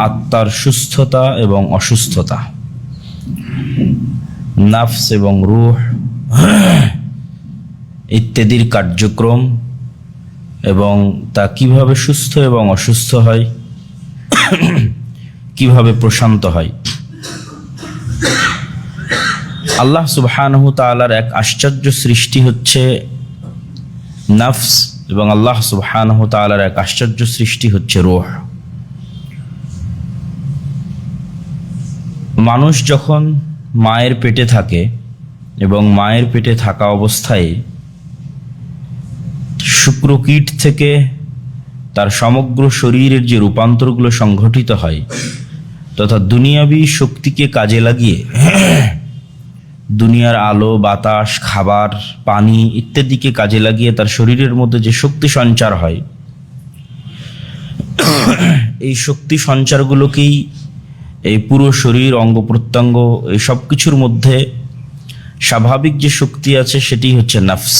আত্মার সুস্থতা এবং অসুস্থতা, নাফস এবং রূহ ইত্যাদির কার্যক্রম এবং তা কিভাবে সুস্থ এবং অসুস্থ হয়, কিভাবে প্রশান্ত হয়। আল্লাহ সুবহানাহু তাআলার এক আশ্চর্য সৃষ্টি হচ্ছে নাফস, এবং আল্লাহ সুবহানাহু তাআলার এক আশ্চর্য সৃষ্টি হচ্ছে রূহ। মানুষ যখন মায়ের পেটে থাকে এবং মায়ের পেটে থাকা অবস্থায় শুক্রকীট থেকে তার সমগ্র শরীরের যে রূপান্তরগুলো সংঘটিত হয়, তথা দুনিয়াবী শক্তিকে কাজে লাগিয়ে দুনিয়ার আলো, বাতাস, খাবার, পানি ইত্যাদিকে কাজে লাগিয়ে তার শরীরের মধ্যে যে শক্তি সঞ্চার হয়, এই শক্তি সঞ্চারগুলোকেই এই পুরো শরীর, অঙ্গ প্রত্যঙ্গ, এই সব কিছুর মধ্যে স্বাভাবিক যে শক্তি আছে সেটি হচ্ছে নাফস।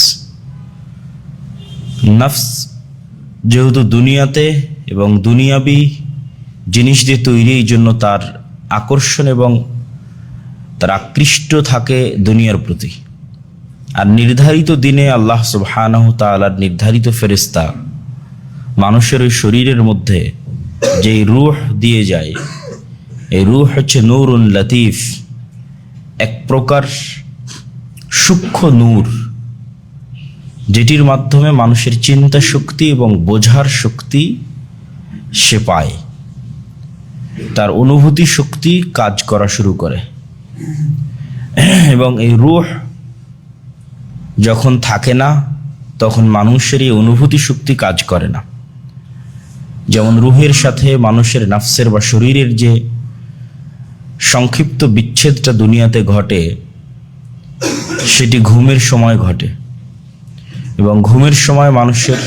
নাফস যেহেতু দুনিয়াতে এবং দুনিয়াবি জিনিস দিয়ে তৈরি, এই জন্য তার আকর্ষণ এবং তার আকৃষ্ট থাকে দুনিয়ার প্রতি। আর নির্ধারিত দিনে আল্লাহ সুবহানাহু তাআলার নির্ধারিত ফেরেশতা মানুষের ওই শরীরের মধ্যে যেই রূহ দিয়ে যায়, এই রূহ হচ্ছে নূরুন লতিফ, এক প্রকার সূক্ষ্ম নূর, যেটির মাধ্যমে মানুষের চিন্তা শক্তি এবং বোঝার শক্তি সে পায়, তার অনুভূতি শক্তি কাজ করা শুরু করে। এবং এই রূহ যখন থাকে না, তখন মানুষের এই অনুভূতি শক্তি কাজ করে না। যেমন রূহের সাথে মানুষের নাফসের বা শরীরের যে সংক্ষিপ্ত বিচ্ছেদটা দুনিয়াতে ঘটে, সেটি ঘুমের সময় ঘটে, এবং ঘুমের সময় মানুষের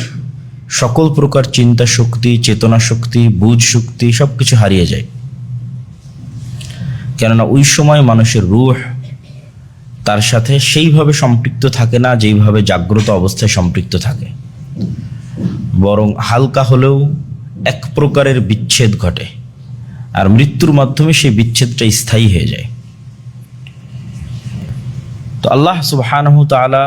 সকল প্রকার চিন্তা শক্তি, চেতনা শক্তি, বুঝ শক্তি সব কিছু হারিয়ে যায়। কেননা ওই সময় মানুষের রূহ তার সাথে সেইভাবে সম্পৃক্ত থাকে না যেইভাবে জাগ্রত অবস্থায় সম্পৃক্ত থাকে, বরং হালকা হলেও এক প্রকারের বিচ্ছেদ ঘটে, আর মৃত্যুর মাধ্যমে সেই বিচ্ছেদটা স্থায়ী হয়ে যায়। তো আল্লাহ সুবহানাহু তাআলা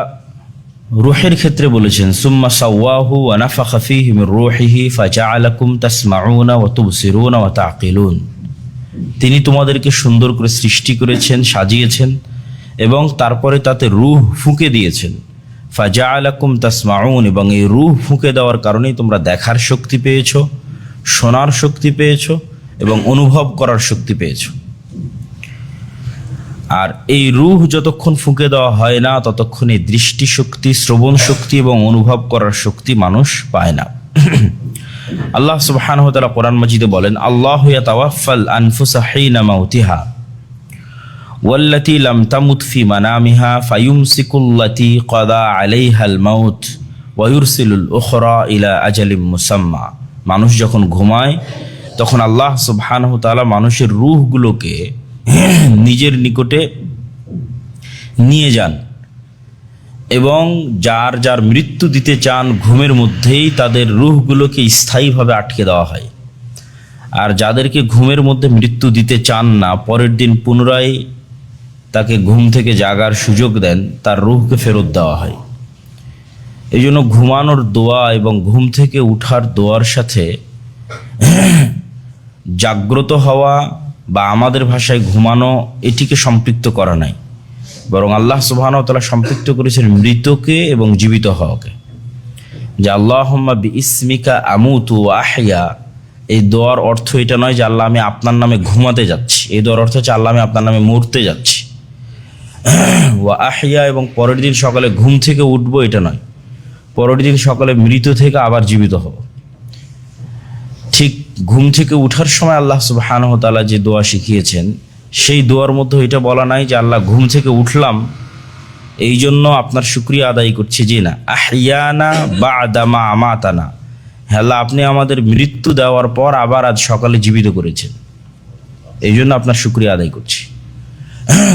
রূহের ক্ষেত্রে বলেছেন, সুম্মা সাওয়াহু ওয়া নাফাখা ফীহি মির রূহিহি ফাজাআলাকুম তাসমাউনা ওয়া তুবসিরুনা ওয়া তাকিলুন। তিনি তোমাদেরকে সুন্দর করে সৃষ্টি করেছেন, সাজিয়েছেন, এবং তারপরে তাতে রূহ ফুঁকে দিয়েছেন। ফাজাআলাকুম তাসমাউন, এবং এই রূহ ফুঁকে দেওয়ার কারণেই তোমরা দেখার শক্তি পেয়েছো, শোনার শক্তি পেয়েছো এবং অনুভব করার শক্তি পেয়েছো। আর এই রূহ যতক্ষণ ফুঁকে দেওয়া হয় না, ততক্ষণ এই দৃষ্টি শক্তি, শ্রবণ শক্তি এবং অনুভব করার শক্তি মানুষ পায় না। আল্লাহ সুবহানাহু ওয়া তাআলা কোরআন মাজিদে বলেন, আল্লাহু ইয়াতাওয়াফাল আনফুসা হিনা মাউতিহা ওয়াল্লাতী লাম তামুত ফি মানামিহা ফায়ুমসিকুল্লাতী ক্বাদা আলাইহাল মাউত ওয়া ইউরসিলুল উখরা ইলা আজালিম মুসাম্মা। মানুষ যখন ঘুমায়, তখন আল্লাহ সুবহানাহু ওয়া তাআলা মানুষের রূহগুলোকে নিজের নিকটে নিয়ে যান, এবং যার যার মৃত্যু দিতে চান ঘুমের মধ্যেই তাদের রূহগুলোকে স্থায়ীভাবে আটকে দেওয়া হয়। আর যাদেরকে ঘুমের মধ্যে মৃত্যু দিতে চান না, পরের দিন পুনরায় তাকে ঘুম থেকে জাগার সুযোগ দেন, তার রূহকে ফেরত দেওয়া হয়। এই জন্য ঘুমানোর দোয়া এবং ঘুম থেকে উঠার দোয়ার সাথে জাগ্রত হওয়া বা আমাদের ভাষায় ঘুমানো এটিকে সম্পৃক্ত করা নাই, বরং আল্লাহ সুবহানাহু ওয়া তাআলা সম্পৃক্ত করেছেন মৃতকে এবং জীবিত হওয়াকে। যে আল্লাহুম্মা বিইসমিকা আমুতু ওয়া আহইয়া, এই দোয়ার অর্থ এটা নয় যে আল্লাহ আমি আপনার নামে ঘুমাতে যাচ্ছি, এই দোয়ার অর্থ হচ্ছে আল্লাহ আমি আপনার নামে মরতে যাচ্ছি। ওয়া আহইয়া, এবং পরের দিন সকালে ঘুম থেকে উঠবো এটা নয়, পরের দিন সকালে মৃত থেকে আবার জীবিত হব। ঠিক ঘুম থেকে উঠার সময় আল্লাহ সুবহানাহু ওয়া তাআলা যে দোয়া শিখিয়েছেন, সেই দোয়ার মধ্যে এটা বলা নাই যে আল্লাহ ঘুম থেকে উঠলাম এই জন্য আপনার শুকরিয়া আদায় করছি, জি না, আহইয়ানা বা'দা মা আমাতানা, আল্লাহ আপনি আমাদের মৃত্যু দেওয়ার পর আবার আজ সকালে জীবিত করেছেন, এই জন্য আপনার শুকরিয়া আদায় করছি।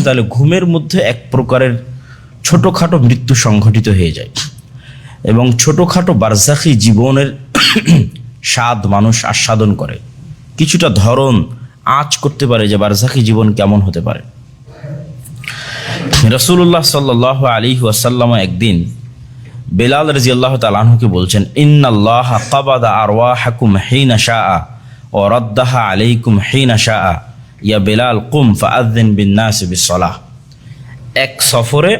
তাহলে ঘুমের মধ্যে এক প্রকারের ছোটোখাটো মৃত্যু সংঘটিত হয়ে যায়, এবং ছোটোখাটো বারজাখি জীবনের স্বাদ মানুষ আস্বাদন করে। কিছুটা ধরন আঁচ করতে পারে যে বারজাখী জীবন কেমন হতে পারে। রাসূলুল্লাহ সাল্লাল্লাহু আলাইহি ওয়াসাল্লাম একদিন বেলাল রাদিয়াল্লাহু তাআলা আনহুকে বলছেন, ইন্নাল্লাহা ক্বাবাদা আরওয়াহাকুম হিনা শাআ ওয়া রাদ্দাহা আলাইকুম হিনা শাআ ইয়া বেলাল কুম ফাআযিন বিন-নাসি বিস-সালাহ। এক সফরে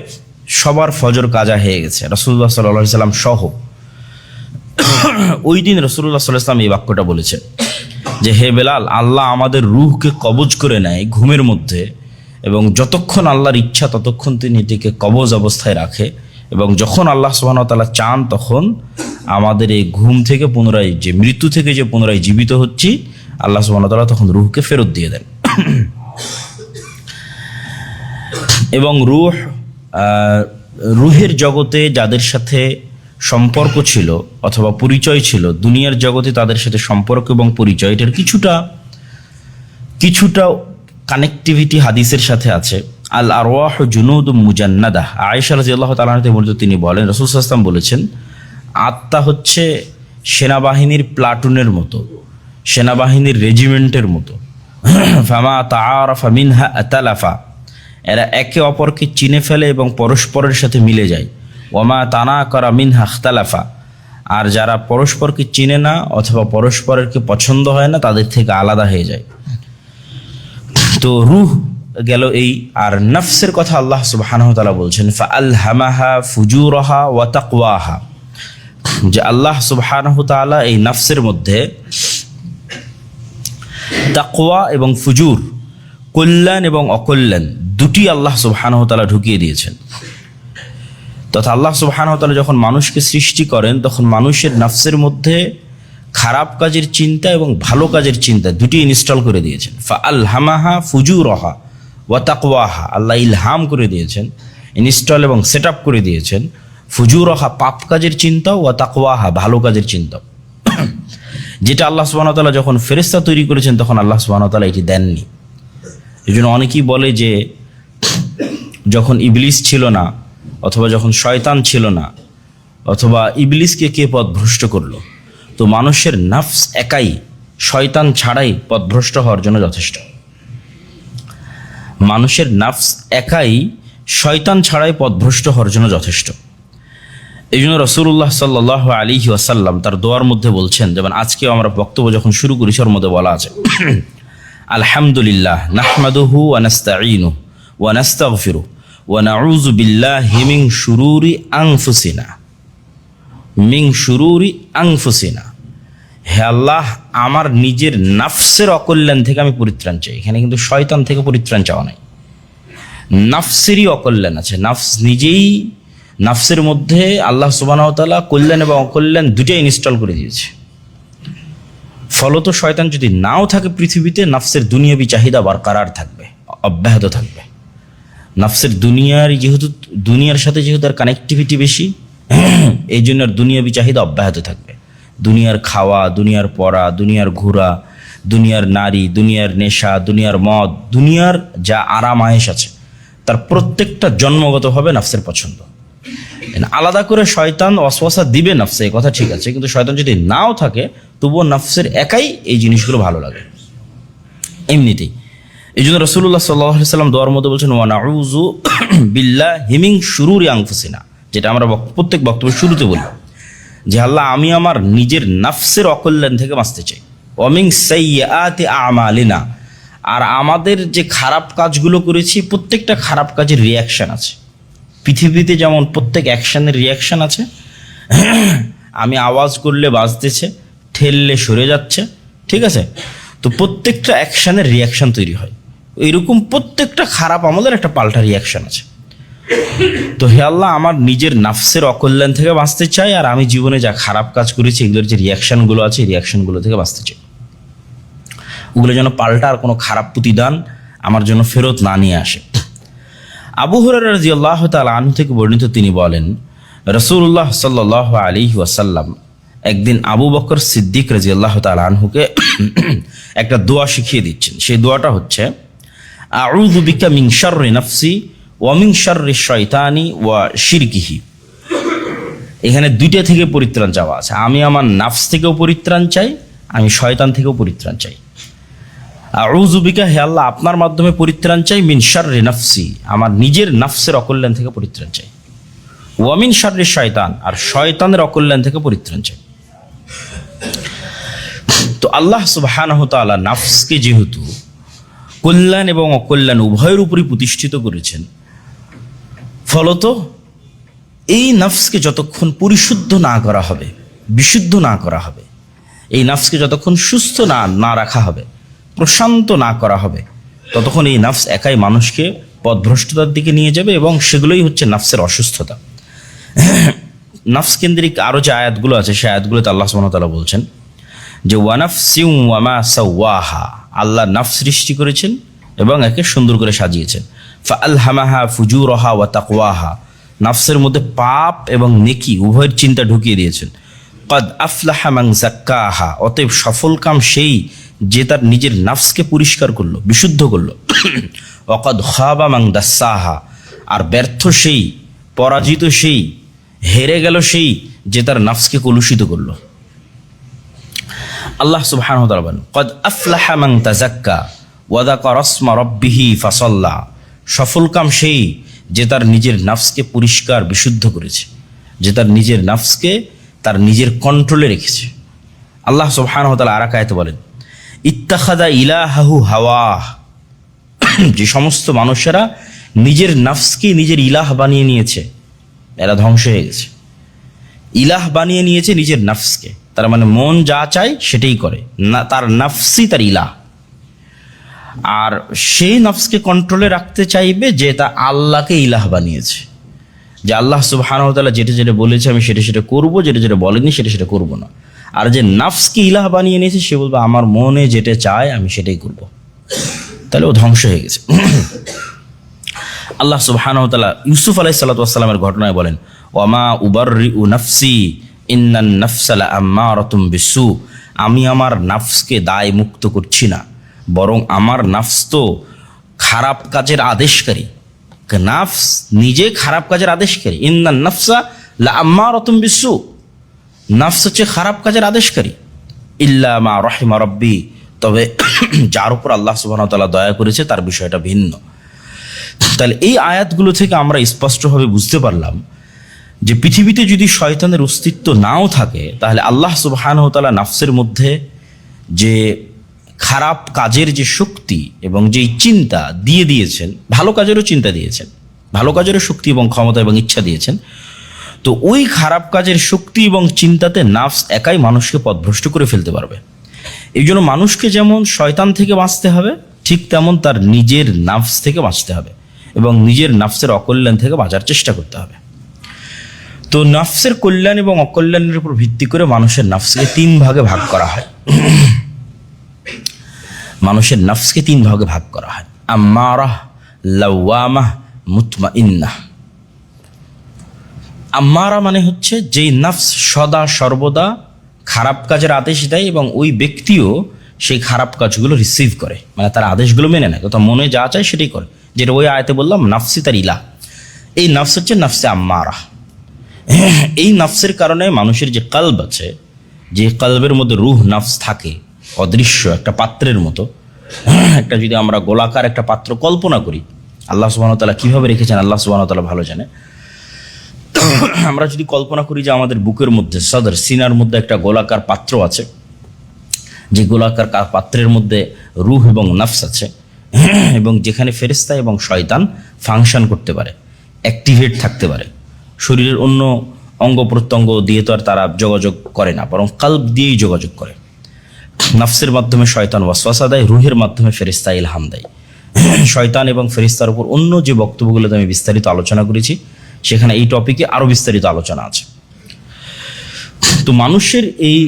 সবার ফজর কাজা হয়ে গেছে, রাসূলুল্লাহ সাল্লাল্লাহু আলাইহি সাল্লাম সহ। ওই দিন রাসূলুল্লাহ সাল্লাল্লাহু আলাইহি সাল্লাম এই বাক্যটা বলেছেন যে, হে বেলাল, আল্লাহ আমাদের রূহকে কবজ করে নেয় ঘুমের মধ্যে, এবং যতক্ষণ আল্লাহর ইচ্ছা ততক্ষণ তিনি এটিকে কবজ অবস্থায় রাখে, এবং যখন আল্লাহ সুবহানাহু ওয়া তাআলা চান তখন আমাদের এই ঘুম থেকে পুনরায়, যে মৃত্যু থেকে যে পুনরায় জীবিত হচ্ছি, আল্লাহ সুবহানাহু ওয়া তাআলা তখন রূহকে ফেরত দিয়ে দেন। এবং রূহের জগতে যাদের সাথে সম্পর্ক ছিল অথবা পরিচয় ছিল, দুনিয়ার জগতে তাদের সাথে সম্পর্ক এবং পরিচয়, এটার কিছুটা কানেক্টিভিটি হাদিসের সাথে আছে। আল আরওয়াহ জুনুদুম মুজান্নাদাহ, আয়েশা রাদিয়াল্লাহু তাআলা আনহা বলতে তিনি বলেন, রাসূল সাল্লাল্লাহু আলাইহি ওয়াসাল্লাম বলেছেন, আত্মা হচ্ছে সেনাবাহিনীর প্লাটুনের মতো, সেনাবাহিনীর রেজিমেন্টের মতো। ফামা তাআরাফা মিনহা আতালাফা, এরা একে অপরকে চিনে ফেলে এবং পরস্পরের সাথে মিলে যায়। ওয়ামা তানাকারা মিনহা ইখতালাফা, আর যারা পরস্পরকে চিনে না অথবা পরস্পরেরকে পছন্দ হয় না তাদের থেকে আলাদা হয়ে যায়। তো রূহ গেল এই। আর নফসের কথা আল্লাহ সুবহানাহু ওয়া তাআলা বলছেন, ফাআলহামাহা ফুজুরাহা ওয়া তাকওয়াহা, যে আল্লাহ সুবহানাহু ওয়া তাআলা এই নফসের মধ্যে তাকওয়া এবং ফুজুর, কল্যাণ এবং অকল্যাণ দুটি আল্লাহ সুবহানাহু ওয়া তাআলা ঢুকিয়ে দিয়েছেন। তথা আল্লাহ সুবহানাহু ওয়া তাআলা যখন মানুষকে সৃষ্টি করেন তখন মানুষের নফসের মধ্যে খারাপ কাজের চিন্তা এবং ভালো কাজের চিন্তা দুটি ইনস্টল করে দিয়েছেন। ফাআলহামাহা ফুজুরাহা ওয়া তাকওয়াহা, আল্লাহ ইলহাম করে দিয়েছেন, ইনস্টল এবং সেট আপ করে দিয়েছেন। ফুজুরাহা পাপ কাজের চিন্তা, ওয়া তাকওয়াহা ভালো কাজের চিন্তা। যেটা আল্লাহ সুবহানাহু ওয়া তাআলা যখন ফেরেশতা তৈরি করেছেন তখন আল্লাহ সুবহানাহু ওয়া তাআলা এটি দেননি। এই জন্য অনেকেই বলে যে যখন ইবলিস ছিল না অথবা যখন শয়তান ছিল না অথবা ইবলিসকে কে পথভ্রষ্ট করলো, তো মানুষের নফস একাই শয়তান ছাড়াই পথভ্রষ্ট হওয়ার জন্য যথেষ্ট। মানুষের নফস একাই শয়তান ছাড়াই পথভ্রষ্ট হওয়ার জন্য যথেষ্ট। এই জন্য রাসূলুল্লাহ সাল্লাল্লাহু আলাইহি ওয়াসাল্লাম তার দোয়ার মধ্যে বলছেন, যেমন আজকেও আমরা বক্তব্য যখন শুরু করি ওর মধ্যে বলা আছে, আলহামদুলিল্লাহ নাহমাদুহু ওয়া নাস্তাঈনুহু ওয়া নাস্তাগফিরুহু ওয়া নাউযু বিল্লাহি মিন শুরুরি আনফুসিনা, মিন শুরুরি আনফুসিনা। হে আল্লাহ, আমার নিজের নফসের অকল্যাণ থেকে আমি পরিত্রাণ চাই। এখানে কিন্তু শয়তান থেকে পরিত্রাণ চাওয়া নাই, নফসেরই অকল্যাণ আছে। নফস নিজেই, নফসের মধ্যে আল্লাহ সুবহানাহু ওয়া তাআলা কল্যাণ এবং অকল্যাণ দুটোই ইনস্টল করে দিয়েছে। ফলত শয়তান যদি নাও থাকে পৃথিবীতে, নফসের দুনিয়াবি চাহিদা বরকরার থাকবে, অব্যাহত থাকবে। নফসের দুনিয়ার সাথে যেহেতু তার কানেক্টিভিটি বেশি, এই জন্য আর দুনিয়াবি চাহিদা অব্যাহত থাকবে। দুনিয়ার খাওয়া, দুনিয়ার পড়া, দুনিয়ার ঘোরা, দুনিয়ার নারী, দুনিয়ার নেশা, দুনিয়ার মদ, দুনিয়ার যা আরাম আয়েশ আছে তার প্রত্যেকটা জন্মগতভাবে নফসের পছন্দ। আলাদা করে শয়তান ওয়াসওয়াসা দিবে নফসে, এই কথা ঠিক আছে, কিন্তু শয়তান যদি নাও থাকে তবুও নফসের একাই এই জিনিসগুলো ভালো লাগে এমনিতেই। এই জন্য রাসূলুল্লাহ সাল্লাল্লাহু আলাইহি ওয়াসাল্লাম দোয়ার মধ্যে বলছেন, ওয়া নাউযু বিল্লাহি মিন শুরুরি আনফুসিনা, যেটা আমরা প্রত্যেক বক্তব্যের শুরুতে বলি যে আল্লাহ, আমি আমার নিজের নফসের অকল্যাণ থেকে বাঁচতে চাই। ওয়া মিন সাইয়্যাতি আমালিনা, আর আমাদের যে খারাপ কাজগুলো করেছি প্রত্যেকটা খারাপ কাজের রিয়াকশন আছে। পৃথিবীতে যেমন প্রত্যেক অ্যাকশনের রিয়াকশন আছে, আমি আওয়াজ করলে বাজতেছে, ঠেললে সরে যাচ্ছে, ঠিক আছে, তো প্রত্যেকটা অ্যাকশনের রিয়াকশন তৈরি হয়। এইরকম প্রত্যেকটা খারাপ আমলের একটা পাল্টা রিয়াকশন আছে। তো হে আল্লাহ, আমার নিজের নফসের অকল্যাণ থেকে বাঁচতে চাই, আর আমি জীবনে যা খারাপ কাজ করেছি এগুলোর যে রিয়াকশনগুলো আছে এই রিয়াকশনগুলো থেকে বাঁচতে চাই। ওগুলো যেন পাল্টা আর কোনো খারাপ প্রতিদান আমার জন্য ফেরত না নিয়ে আসে। আবু হুরায়রা রাদিয়াল্লাহু তাআলা আনহু থেকে বর্ণিত, তিনি বলেন, রাসূলুল্লাহ সাল্লাল্লাহু আলাইহি ওয়াসাল্লাম একদিন আবু বকর সিদ্দিক রাদিয়াল্লাহু তাআলা আনহুকে একটা দোয়া শিখিয়ে দিচ্ছেন। সেই দোয়াটা হচ্ছে, আউযু বিকা মিন শাররি নাফসি ওয়া মিন শাররি শাইতানি ওয়া শিরকিহি। এখানে দুইটা থেকে পরিত্রাণ চাওয়া আছে। আমি আমার নফস থেকেও পরিত্রাণ চাই, আমি শয়তান থেকেও পরিত্রাণ চাই। আউযু বিকা, হে আল্লাহ আপনার মাধ্যমে পরিত্রাণ চাই, মিন শাররি নাফসি, আমার নিজের নাফসের অকল্যাণ থেকে পরিত্রাণ চাই, ওয়া মিন শাররি শয়তান, আর শয়তানের অকল্যাণ থেকে পরিত্রাণ চাই। তো আল্লাহ সুবহানাহু ওয়া তাআলা নাফসকে যেহেতু কল্যাণ এবং অকল্যাণ উভয়ের উপরই প্রতিষ্ঠিত করেছেন, ফলত এই নাফসকে যতক্ষণ পরিশুদ্ধ না করা হবে, বিশুদ্ধ না করা হবে, এই নাফসকে যতক্ষণ সুস্থ না রাখা হবে, প্রশান্ত না করা হবে, ততক্ষণ এই নাফস একাই মানুষকে পথভ্রষ্টতার দিকে নিয়ে যাবে, এবং সেগুলোই হচ্ছে নাফসের অসুস্থতা। নাফস কেন্দ্রিক আরও যে আয়াতগুলো আছে, সেই আয়াতগুলোতে আল্লাহ সুবহানাহু ওয়া তাআলা বলছেন যে ওয়ানাফসিউ ওয়ামা সাওয়াহা, আল্লাহ নাফস সৃষ্টি করেছেন এবং একে সুন্দর করে সাজিয়েছেন। ফাআলহামাহা ফুজুরাহা ওয়া তাকওয়াহা, নাফসের মধ্যে পাপ এবং নেকি উভয়ের চিন্তা ঢুকিয়ে দিয়েছেন। কদ আফলাহা মান যাক্কাহা, অতএব সফলকাম সেই যে তার নিজের নাফসকে পরিষ্কার করলো, বিশুদ্ধ করলো। ওয়াকাদ খাবা মান দাসসাহা, আর ব্যর্থ সেই, পরাজিত সেই, হেরে গেল সেই যে তার নাফসকে কলুষিত করলো। আল্লাহ সুবহানাহু ওয়া তাআলা বলেন কদ আফলাহা মান তাযাক্কা ওয়া যাকারা ইসমা রাব্বিহি ফাসাল্লা, সফলকাম সেই যে তার নিজের নাফসকে পরিষ্কার বিশুদ্ধ করেছে, যে তার নিজের নাফসকে তার নিজের কন্ট্রোলে রেখেছে। আল্লাহ সুবহানাহু ওয়া তাআলা আর এক আয়াতে বলেন ইত্তাখাযা ইলাহাহু হাওয়াহ, যে সমস্ত মানুষেরা নিজের নাফসকে নিজের ইলাহ বানিয়ে নিয়েছে, এরা ধ্বংস হয়ে গেছে। ইলাহ বানিয়ে নিয়েছে নিজের নাফসকে, তার মানে মন যা চায় সেটাই করে না, তার নাফসই তার ইলাহ। আর সেই নফসকে কন্ট্রোলে রাখতে চাইবে যে তা আল্লাহকে ইলাহ বানিয়েছে, যে আল্লাহ সুবহানাহু ওয়া তাআলা যেটা যেটা বলেছে আমি সেটা সেটা করবো, যেটা যেটা বলেনি সেটা সেটা করবো না। আর যে নফসকে ইলাহ বানিয়ে নিয়েছে সে বলবে আমার মনে যেটা চায় আমি সেটাই করব, তাহলে ও ধ্বংস হয়ে গেছে। আল্লাহ সুবহানাহু ওয়া তাআলা ইউসুফ আলাইহিস সালাতু ওয়াস সালামের ঘটনায় বলেন ওয়ামা উবাররিউ নাফসি ইন্নান নাফসা লাআম্মারাতুম বিসু, আমি আমার নাফসকে দায় মুক্ত করছি না, বরং আমার নাফস তো খারাপ কাজের আদেশকারী। নাফস নিজে খারাপ কাজের আদেশকারী। ইন্নান নাফসা লাআম্মারাতুম বিসু, নাফস হচ্ছে খারাপ কাজের আদেশকারী। ইল্লা মা রাহিমা রাব্বি, তবে যার উপর আল্লাহ সুবহানাহু ওয়া তাআলা দয়া করেছে তার বিষয়টা ভিন্ন। তাহলে এই আয়াতগুলো থেকে আমরা স্পষ্টভাবে বুঝতে পারলাম যে পৃথিবীতে যদি শয়তানের অস্তিত্ব নাও থাকে, তাহলে আল্লাহ সুবহানাহু ওয়া তাআলা নাফসের মধ্যে যে খারাপ কাজের যে শক্তি এবং যেই চিন্তা দিয়ে দিয়েছেন, ভালো কাজেরও চিন্তা দিয়েছেন, ভালো কাজেরও শক্তি এবং ক্ষমতা এবং ইচ্ছা দিয়েছেন, তো ওই খারাপ কাজের শক্তি এবং চিন্তাতে নাফস একাই মানুষকে পথভ্রষ্ট করে ফেলতে পারবে। এই জন্য মানুষকে যেমন শয়তান থেকে বাঁচতে হবে, ঠিক তেমন তার নিজের নাফস থেকে বাঁচতে হবে এবং নিজের নাফসের অকল্যাণ থেকে বাঁচার চেষ্টা করতে হবে। তো নাফসের কল্যাণ এবং অকল্যাণের উপর ভিত্তি করে মানুষের নাফসকে তিন ভাগে ভাগ করা হয়। মানুষের নাফসকে তিন ভাগে ভাগ করা হয়, আম্মারাহ, লাওয়ামাহ, মুতমাইন্নাহ। আম্মারা মানে হচ্ছে যেই নাফস সদা সর্বদা খারাপ কাজের আদেশ দেয় এবং ওই ব্যক্তিও সেই খারাপ কাজগুলো রিসিভ করে, মানে তার আদেশগুলো মেনে নেয়, তথা মনে যা চায় সেটাই করে, যেটা ওই আয়াতে বললাম নাফসি তার ইলাহ। এই নাফস হচ্ছে নাফসে আম্মারা। এই নাফসের কারণে মানুষের যে কলব আছে, যে কলবের মধ্যে রুহ নাফস থাকে, অদৃশ্য একটা পাত্রের মতো, একটা যদি আমরা গোলাকার একটা পাত্র কল্পনা করি, আল্লাহ সুবহানাহু ওয়া তাআলা কিভাবে রেখেছেন আল্লাহ সুবহানাহু ওয়া তাআলা ভালো জানে। আমরা যদি কল্পনা করি যে আমাদের বুকের মধ্যে, সদর সিনার মধ্যে একটা গোলাকার পাত্র আছে, যে গোলাকার পাত্রের মধ্যে রুহ এবং নাফস আছে, এবং যেখানে ফেরেশতা এবং শয়তান ফাংশন করতে পারে, অ্যাক্টিভেট থাকতে পারে। শরীরের অন্য অঙ্গ প্রত্যঙ্গ দিয়ে তো আর তারা যোগাযোগ করে না, বরং কলব দিয়েই যোগাযোগ করে। নাফসের মাধ্যমে শয়তান ওয়াসওয়াসা দেয়, রুহের মাধ্যমে ফেরেশতা ইলহাম দেয়। শয়তান এবং ফেরেশতার উপর অন্য যে বক্তব্যগুলোতে আমি বিস্তারিত আলোচনা করেছি, সেখানে এই টপিকে আরও বিস্তারিত আলোচনা আছে। তো মানুষের এই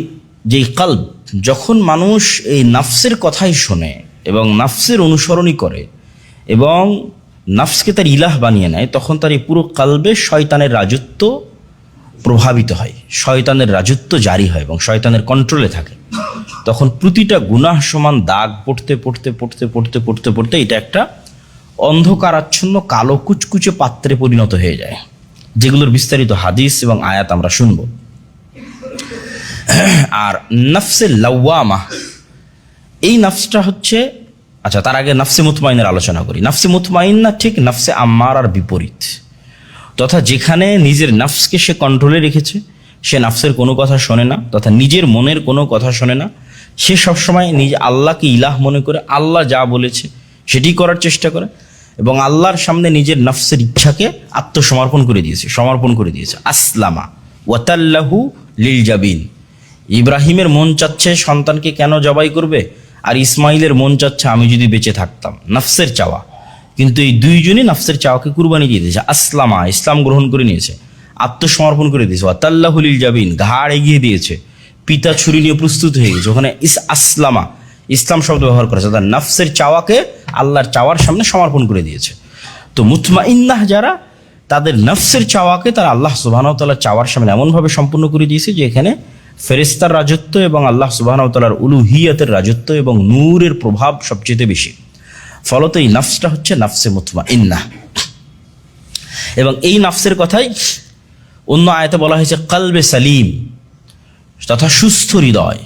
যে কলব, যখন মানুষ এই নাফসের কথাই শোনে এবং নাফসের অনুসরণই করে এবং নাফসকে তার ইলাহ বানিয়ে নেয়, তখন তার এই পুরো কলবে শয়তানের রাজত্ব প্রভাবিত হয়, শয়তানের রাজত্ব জারি হয় এবং শয়তানের কন্ট্রোলে থাকে। তখন প্রতিটা গুনাহ সমান দাগ পড়তে পড়তে পড়তে পড়তে পড়তে পড়তে এটা একটা অন্ধকারাচ্ছন্ন কালো কুচকুচে পাত্রে পরিণত হয়ে যায়, যেগুলোর বিস্তারিত হাদিস এবং আয়াত আমরা শুনব। আর নাফসে লাওয়ামা, এই নাফসটা হচ্ছে আচ্ছা, তার আগে নাফসে মুতমাইনের আলোচনা করি। নাফসে মুতমাইন্না ঠিক নাফসে আম্মারার বিপরীত, তথা যেখানে নিজের নাফসকে সে কন্ট্রোলে রেখেছে, সে নাফসের কোনো কথা শোনে না, তথা নিজের মনের কোনো কথা শোনে না। সে সবসময় নিজে আল্লাহকে ইলাহ মনে করে আল্লাহ যা বলেছে সেটি করার চেষ্টা করে, এবং আল্লাহর সামনে নিজের নাফসের ইচ্ছাকে আত্মসমর্পণ করে দিয়েছে, সমর্পণ করে দিয়েছে। আসলামা ওয়াতাল্লাহু লিল জাবিন। ইব্রাহিমের মন চাচ্ছে সন্তানকে কেন জবাই করবে, আর ইসমাইলের মন চাচ্ছে আমি যদি বেঁচে থাকতাম, নাফসের চাওয়া। কিন্তু এই দুইজনই নাফসের চাওয়াকে কুরবানি দিয়ে দিয়েছে। আসলামা, ইসলাম গ্রহণ করে নিয়েছে, আত্মসমর্পণ করে দিয়েছে। ওয়াতাল্লাহু লিল জাবিন, ঘাড় এগিয়ে দিয়েছে, পিতা ছুরি নিয়ে প্রস্তুত হয়ে গেছে। ওখানে আসলামা, ইসলাম শব্দ ব্যবহার করেছে, তার নাফসের চাওয়াকে আল্লাহর চাওয়ার সামনে সমর্পণ করে দিয়েছে। তো মুতমাইন্নাহ যারা, তাদের নফসের চাওয়াকে তারা আল্লাহ সুবহানাহু ওয়া তাআলার চাওয়ার সামনে এমনভাবে সম্পূর্ণ করে দিয়েছে যে এখানে ফেরেশতার রাজত্ব এবং আল্লাহ সুবহানাহু ওয়া তাআলার উলুহিয়াতের রাজত্ব এবং নূরের প্রভাব সবচেয়ে বেশি। ফলত এই নফসটা হচ্ছে নফসে মুতমাইন্নাহ। এবং এই নফসের কথাই অন্য আয়াতে বলা হয়েছে কলবে সালিম, তথা সুস্থ হৃদয়।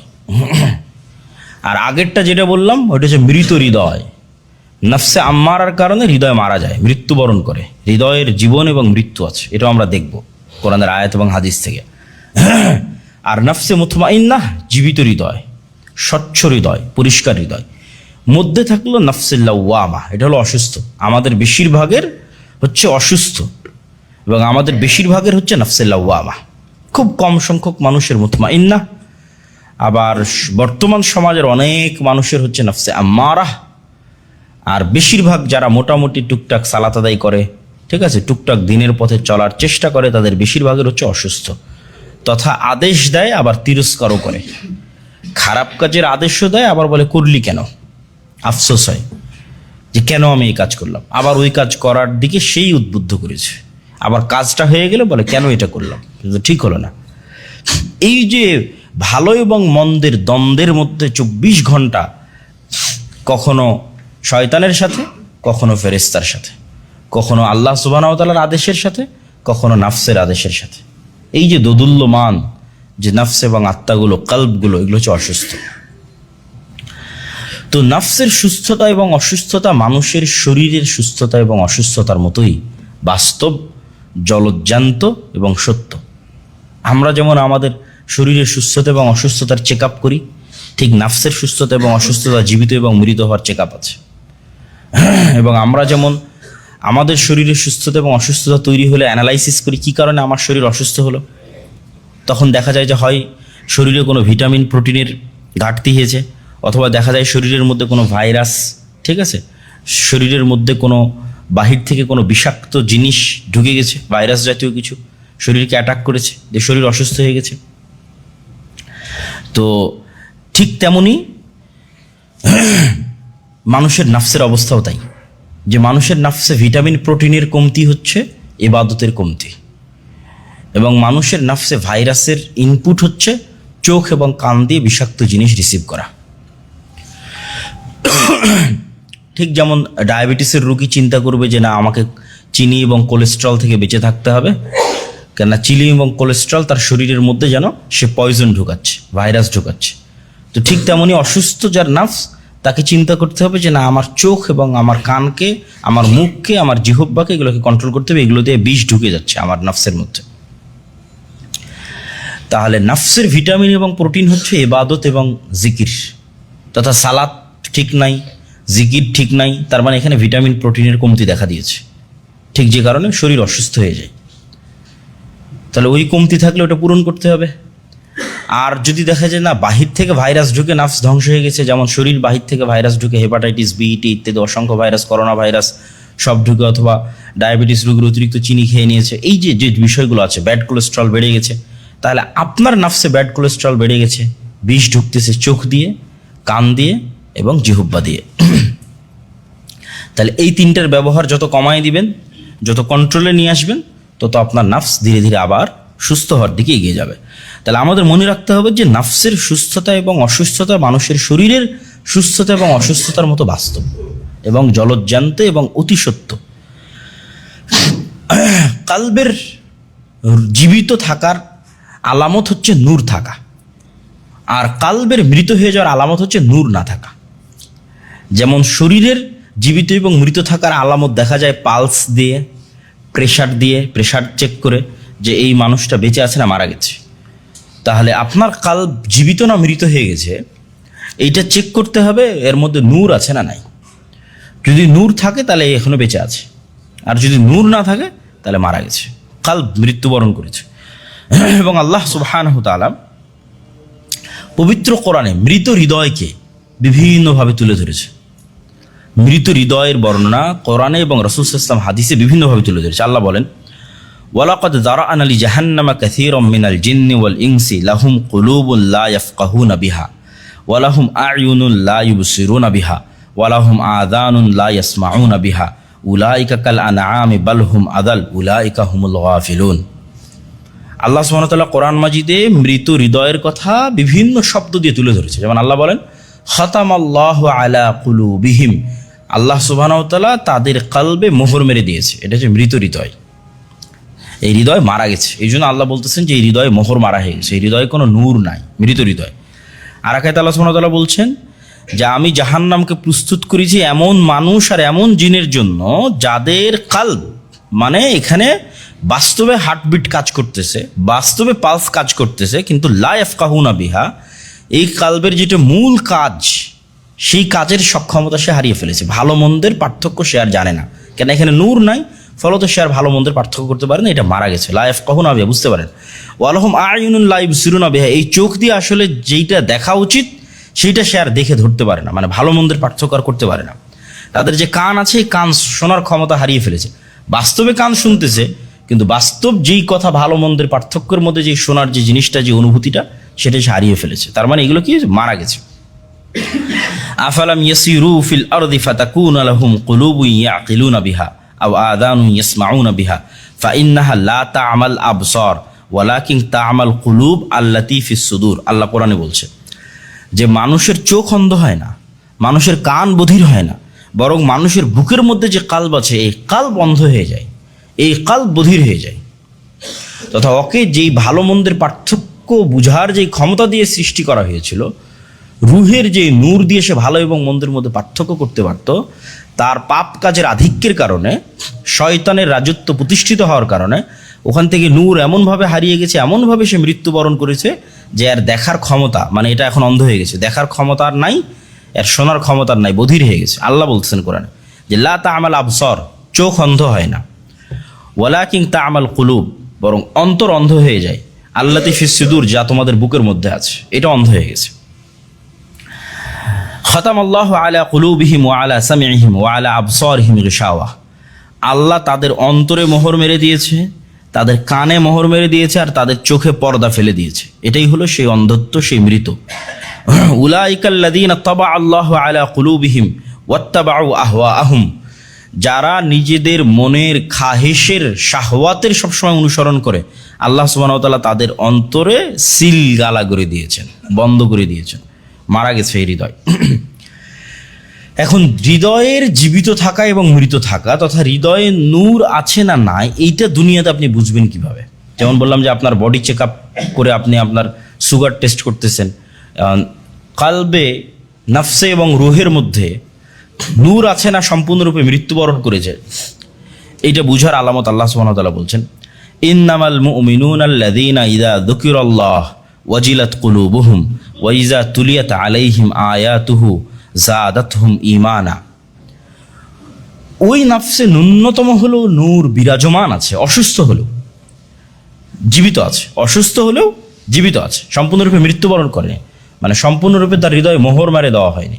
আর আগেরটা যেটা বললাম ওটা হচ্ছে মৃত হৃদয়। নফসে আম্মারার কারণে হৃদয় মারা যায়, মৃত্যুবরণ করে। হৃদয়ের জীবন এবং মৃত্যু আছে, এটাও আমরা দেখব কোরআনের আয়াত এবং হাদিস থেকে। আর নফসে মুতমাইন্নাহ জীবিত হৃদয়, স্বচ্ছ হৃদয়, পরিষ্কার হৃদয়। মধ্যে থাকলো নফসে লাওয়ামা, এটা হলো অসুস্থ। আমাদের বেশিরভাগের হচ্ছে অসুস্থ এবং আমাদের বেশিরভাগের হচ্ছে নফসে লাওয়ামা। খুব কম সংখ্যক মানুষের মুতমাইন্নাহ, আবার বর্তমান সমাজের অনেক মানুষের হচ্ছে নফসে আম্মারাহ। আর বেশিরভাগ যারা মোটামুটি টুকটাক সালাত আদায় করে, ঠিক আছে, টুকটাক দিনের পথে চলার চেষ্টা করে, তাদের বেশিরভাগের হচ্ছে অসুস্থ, তথা আদেশ দেয় আবার তিরস্কারও করে। খারাপ কাজের আদেশও দেয়, আবার বলে করলি কেন, আফসোস হয় যে কেন আমি এই কাজ করলাম, আবার ওই কাজ করার দিকে সেই উদ্বুদ্ধ করেছে। আবার কাজটা হয়ে গেলে বলে কেন এটা করলাম, কিন্তু ঠিক হলো না। এই যে ভালো এবং মন্দের দ্বন্দ্বের মধ্যে 24 ঘন্টা, কখনো শয়তানের সাথে, কখনো ফেরেশতার সাথে, কখনো আল্লাহ সুবহানাহু ওয়া তাআলার আদেশের সাথে, কখনো নাফসের আদেশের সাথে। এই যে দোদুল্যমান যে নফস এবং আত্মাগুলো, কলবগুলো, এগুলো হচ্ছে অসুস্থ। তো নফসের সুস্থতা এবং অসুস্থতা মানুষের শরীরের সুস্থতা এবং অসুস্থতার মতোই বাস্তব, জলজ্জান্ত এবং সত্য। আমরা যেমন আমাদের শরীরের সুস্থতা এবং অসুস্থতার চেক আপ করি, ঠিক নফসের সুস্থতা এবং অসুস্থতা জীবিত এবং মৃত হওয়ার চেক আপ আছে। এবং আমরা যেমন আমাদের শরীরের সুস্থতা এবং অসুস্থতা তৈরি হলে অ্যানালাইসিস করি কী কারণে আমার শরীর অসুস্থ হলো, তখন দেখা যায় যে হয় শরীরে কোনো ভিটামিন প্রোটিনের ঘাটতি হয়েছে, অথবা দেখা যায় শরীরের মধ্যে কোনো ভাইরাস, ঠিক আছে, শরীরের মধ্যে কোনো বাহির থেকে কোনো বিষাক্ত জিনিস ঢুকে গেছে, ভাইরাস জাতীয় কিছু শরীরকে অ্যাটাক করেছে, যে শরীর অসুস্থ হয়ে গেছে। তো ঠিক তেমনি মানুষের নফসের অবস্থাও তাই, যে মানুষের নফসে ভিটামিন প্রোটিনের কমতি হচ্ছে ইবাদতের কমতি, এবং মানুষের নফসে ভাইরাসের ইনপুট হচ্ছে চোখ এবং কান দিয়ে বিষাক্ত জিনিস রিসিভ করা। ঠিক যেমন ডায়াবেটিসের রোগী চিন্তা করবে যে না, আমাকে চিনি এবং কোলেস্ট্রল থেকে বেঁচে থাকতে হবে, কেননা চিনি এবং কোলেস্ট্রল তার শরীরের মধ্যে যেন সে পয়জন ঢুকাচ্ছে, ভাইরাস ঢুকাচ্ছে। তো ঠিক তেমনই অসুস্থ যার নফস, তাকে চিন্তা করতে হবে যে না, আমার চোখ এবং আমার কানকে, আমার মুখকে, আমার জিহ্বাকে, এগুলোকে কন্ট্রোল করতে হবে, এগুলো দিয়ে বিষ ঢুকে যাচ্ছে আমার নফসের মধ্যে। তাহলে নফসের ভিটামিন এবং প্রোটিন হচ্ছে ইবাদত এবং জিকির, তথা সালাত ঠিক নাই, জিকির ঠিক নাই, তার মানে এখানে ভিটামিন প্রোটিনের কমতি দেখা দিয়েছে, ঠিক যে কারণে শরীর অসুস্থ হয়ে যায়। তাহলে ওই কমতি থাকলে ওটা পূরণ করতে হবে। আর যদি দেখা যায় না, বাহির থেকে ভাইরাস ঢুকে নফস ধ্বংস হয়ে গেছে, যেমন শরীর বাহির থেকে ভাইরাস ঢুকে, হেপাটাইটিস বি, টি ইত্যাদি অসংখ্য ভাইরাস, করোনা ভাইরাস সব ঢুকে, অথবা ডায়াবেটিস রোগীর অতিরিক্ত চিনি খেয়ে নিয়েছে, এই যে যে বিষয়গুলো আছে, ব্যাড কোলেস্ট্রল বেড়ে গেছে, তাহলে আপনার নফসে ব্যাড কোলেস্ট্রল বেড়ে গেছে, বিষ ঢুকতেছে চোখ দিয়ে, কান দিয়ে এবং জিহ্বা দিয়ে। তাহলে এই তিনটার ব্যবহার যত কমায় দিবেন, যত কন্ট্রোলে নিয়ে আসবেন, তত আপনার নফস ধীরে ধীরে আবার সুস্থ হওয়ার দিকে এগিয়ে যাবে। তাহলে আমাদের মনে রাখতে হবে যে নফসের সুস্থতা এবং অসুস্থতা মানুষের শরীরের সুস্থতা এবং অসুস্থতার মতো বাস্তব এবং জলজ্জান্ত এবং অতি সত্য। কালবের জীবিত থাকার আলামত হচ্ছে নূর থাকা, আর কালবের মৃত হয়ে যাওয়ার আলামত হচ্ছে নূর না থাকা। যেমন শরীরের জীবিত এবং মৃত থাকার আলামত দেখা যায় পালস দিয়ে, প্রেশার চেক করে যে এই মানুষটা বেঁচে আছে না মারা গেছে। তাহলে আপনার কাল্ব জীবিত না মৃত হয়ে গেছে এইটা চেক করতে হবে এর মধ্যে নূর আছে না নাই। যদি নূর থাকে তাহলে এখনো বেঁচে আছে, আর যদি নূর না থাকে তাহলে মারা গেছে, কাল্ব মৃত্যুবরণ করেছে। এবং আল্লাহ সুবহানাহু ওয়া তাআলা পবিত্র কোরআনে মৃত হৃদয়কে বিভিন্নভাবে তুলে ধরেছে। মৃত হৃদয়ের বর্ণনা কোরআনে এবং রাসূল সাল্লাল্লাহু আলাইহি ওয়াসাল্লাম হাদিসে বিভিন্নভাবে তুলে ধরেছে। আল্লাহ বলেন, ওয়ালাকাদ যারা'না লিজাহান্নামা কাসীরাম মিনাল জিন্নি ওয়াল ইনসি লাহুম কুলুবুন লা ইয়াফকাহুনা বিহা ওয়া লাহুম আ'য়ুনুন লা ইউবসিরুনা বিহা ওয়া লাহুম আযানুন লা ইয়াসমাউনা বিহা উলাইকা কাল আনআমি বাল হুম আদাল উলাইকা হুমুল গাফিলুন। আল্লাহ সুবহানাহু ওয়া তাআলা কোরআন মাজিদে মৃত হৃদয়ের কথা বিভিন্ন শব্দ দিয়ে তুলে ধরেছে। যেমন আল্লাহ বলেন, খাতামাল্লাহু আলা কুলুবিহিম, আল্লাহ সুবহানাহু ওয়া তাআলা তাদের কলবে মোহর মেরে দিয়েছে। এটা হচ্ছে মৃত হৃদয়। এই হৃদয় মারা গেছে, এই জন্য আল্লাহ বলতেছেন যে এই হৃদয়ে মোহর মারা হয়ে গেছে, এই হৃদয়ে কোনো নূর নাই, মৃত হৃদয়। আর এক আয়াতে আল্লাহ সুবহানাহু ওয়া তাআলা বলছেন যে আমি জাহান্নামকে প্রস্তুত করেছি এমন মানুষ আর এমন জিনের জন্য যাদের কাল্ব, মানে এখানে বাস্তবে হার্টবিট কাজ করতেছে, বাস্তবে পালস কাজ করতেছে, কিন্তু লা ইয়াফকাহুনা বিহা, এই কাল্বের যেটা মূল কাজ সেই কাজের সক্ষমতা সে হারিয়ে ফেলেছে। ভালো মন্দের পার্থক্য সে আর জানে না, কেন এখানে নূর নাই, ফলত সে আর ভালো মন্দের পার্থক্য করতে পারে না, এটা মারা গেছে। লা ইয়াফকাহুনা বিহা, বুঝতে পারেন। ওয়া লাহুম আ'য়ুনুন লা ইউবসিরুনা বিহা, এই চোখ দিয়ে আসলে যেইটা দেখা উচিত সেইটা সে আর দেখে ধরতে পারে না, মানে ভালো মন্দের পার্থক্য আর করতে পারে না। তাদের যে কান আছে, এই কান শোনার ক্ষমতা হারিয়ে ফেলেছে। বাস্তবে কান শুনতেছে, কিন্তু বাস্তব যেই কথা ভালো মন্দের পার্থক্যের মধ্যে যে শোনার যে জিনিসটা, যে অনুভূতিটা, সেটা সে হারিয়ে ফেলেছে। তার মানে এগুলো কি মারা গেছে। আফালাম ইয়াসিরু ফিল আরদি ফাতাকুনা লাহুম কুলুবুন ইয়াকিলুনা বিহা আও আযানুন ইয়াসমাউনা বিহা ফাইন্নাহা লা তা'মাল আবসার ওয়ালাকিন তা'মাল কুলুব আল্লাতী ফিস সুদূর। আল্লাহ কোরআনে বলছে যে মানুষের চোখ অন্ধ হয় না, মানুষের কান বধির হয় না, বরং মানুষের বুকের মধ্যে যে কাল্ব আছে এই কাল্ব অন্ধ হয়ে যায়, এই কাল্ব বধির হয়ে যায়। তথা ওকে যেই ভালো মন্দের পার্থক্য বুঝার যেই ক্ষমতা দিয়ে সৃষ্টি করা হয়েছিল, রুহের যে নূর দিয়ে সে ভালো এবং মন্দের মধ্যে পার্থক্য করতে পারত, তার পাপ কাজের আধিক্যের কারণে, শয়তানের রাজত্ব প্রতিষ্ঠিত হওয়ার কারণে ওখান থেকে নূর এমনভাবে হারিয়ে গেছে, এমনভাবে সে মৃত্যুবরণ করেছে যে আর দেখার ক্ষমতা, মানে এটা এখন অন্ধ হয়ে গেছে, দেখার ক্ষমতা আর নাই, এর শোনার ক্ষমতা আর নাই, বধির হয়ে গেছে। আল্লাহ বলতেছেন কোরআনে যে লা তা'মাল আবসার, চোখ অন্ধ হয় না, ওয়ালাকিন তা'মাল কুলুব, বরং অন্তর অন্ধ হয়ে যায়, আল্লাতী ফিস সুদূর, যা তোমাদের বুকের মধ্যে আছে, এটা অন্ধ হয়ে গেছে। খাতামাল্লাহু আলা কুলুবিহিম ওয়া আলা সামিইহিম ওয়া আলা আবসারিহিম গিশাওয়া, আল্লাহ তাদের অন্তরে মোহর মেরে দিয়েছে, তাদের কানে মোহর মেরে দিয়েছে, আর তাদের চোখে পর্দা ফেলে দিয়েছে। এটাই হলো সেই অন্ধত্ব, সেই মৃত। উলাইকাল্লাযীনা তাবা আল্লাহু আলা কুলুবিহিম ওয়াত্তাবাউ আহওয়াআহুম, যারা নিজেদের মনের খাহেশের শাহওয়াতের সবসময় অনুসরণ করে, আল্লাহ সুবহানাহু ওয়া তাআলা তাদের অন্তরে সিল গালা করে দিয়েছেন, বন্ধ করে দিয়েছেন, মারা গেছে এই হৃদয়। এখন হৃদয়ের জীবিত থাকা এবং মৃত থাকা, তথা হৃদয়ে নূর আছে না নাই, এইটা দুনিয়াতে আপনি বুঝবেন কিভাবে? যেমন বললাম যে আপনার বডি চেক আপ করে আপনি আপনার সুগার টেস্ট করতেছেন, কালবে, নফসে এবং রুহের মধ্যে নূর আছে না সম্পূর্ণরূপে মৃত্যুবরণ করেছে, এইটা বুঝার আলামত আল্লাহ সুবহানাহু ওয়া তাআলা বলছেন, ইন্নামাল মুমিনুনা আল্লাযীনা ইযা যুকিরাল্লাহ ওয়াজিলাত কুলুবুহুম ওয়া ইযা তুলিয়াত আলাইহিম আয়াতুহু যাদাতহুম ঈমানা। ওই নফসে ন্যূনতম হলেও নূর বিরাজমান আছে, অসুস্থ হলেও জীবিত আছে, অসুস্থ হলেও জীবিত আছে, সম্পূর্ণরূপে মৃত্যুবরণ করেনি, মানে সম্পূর্ণরূপে তার হৃদয়ে মোহর মারে দেওয়া হয়নি,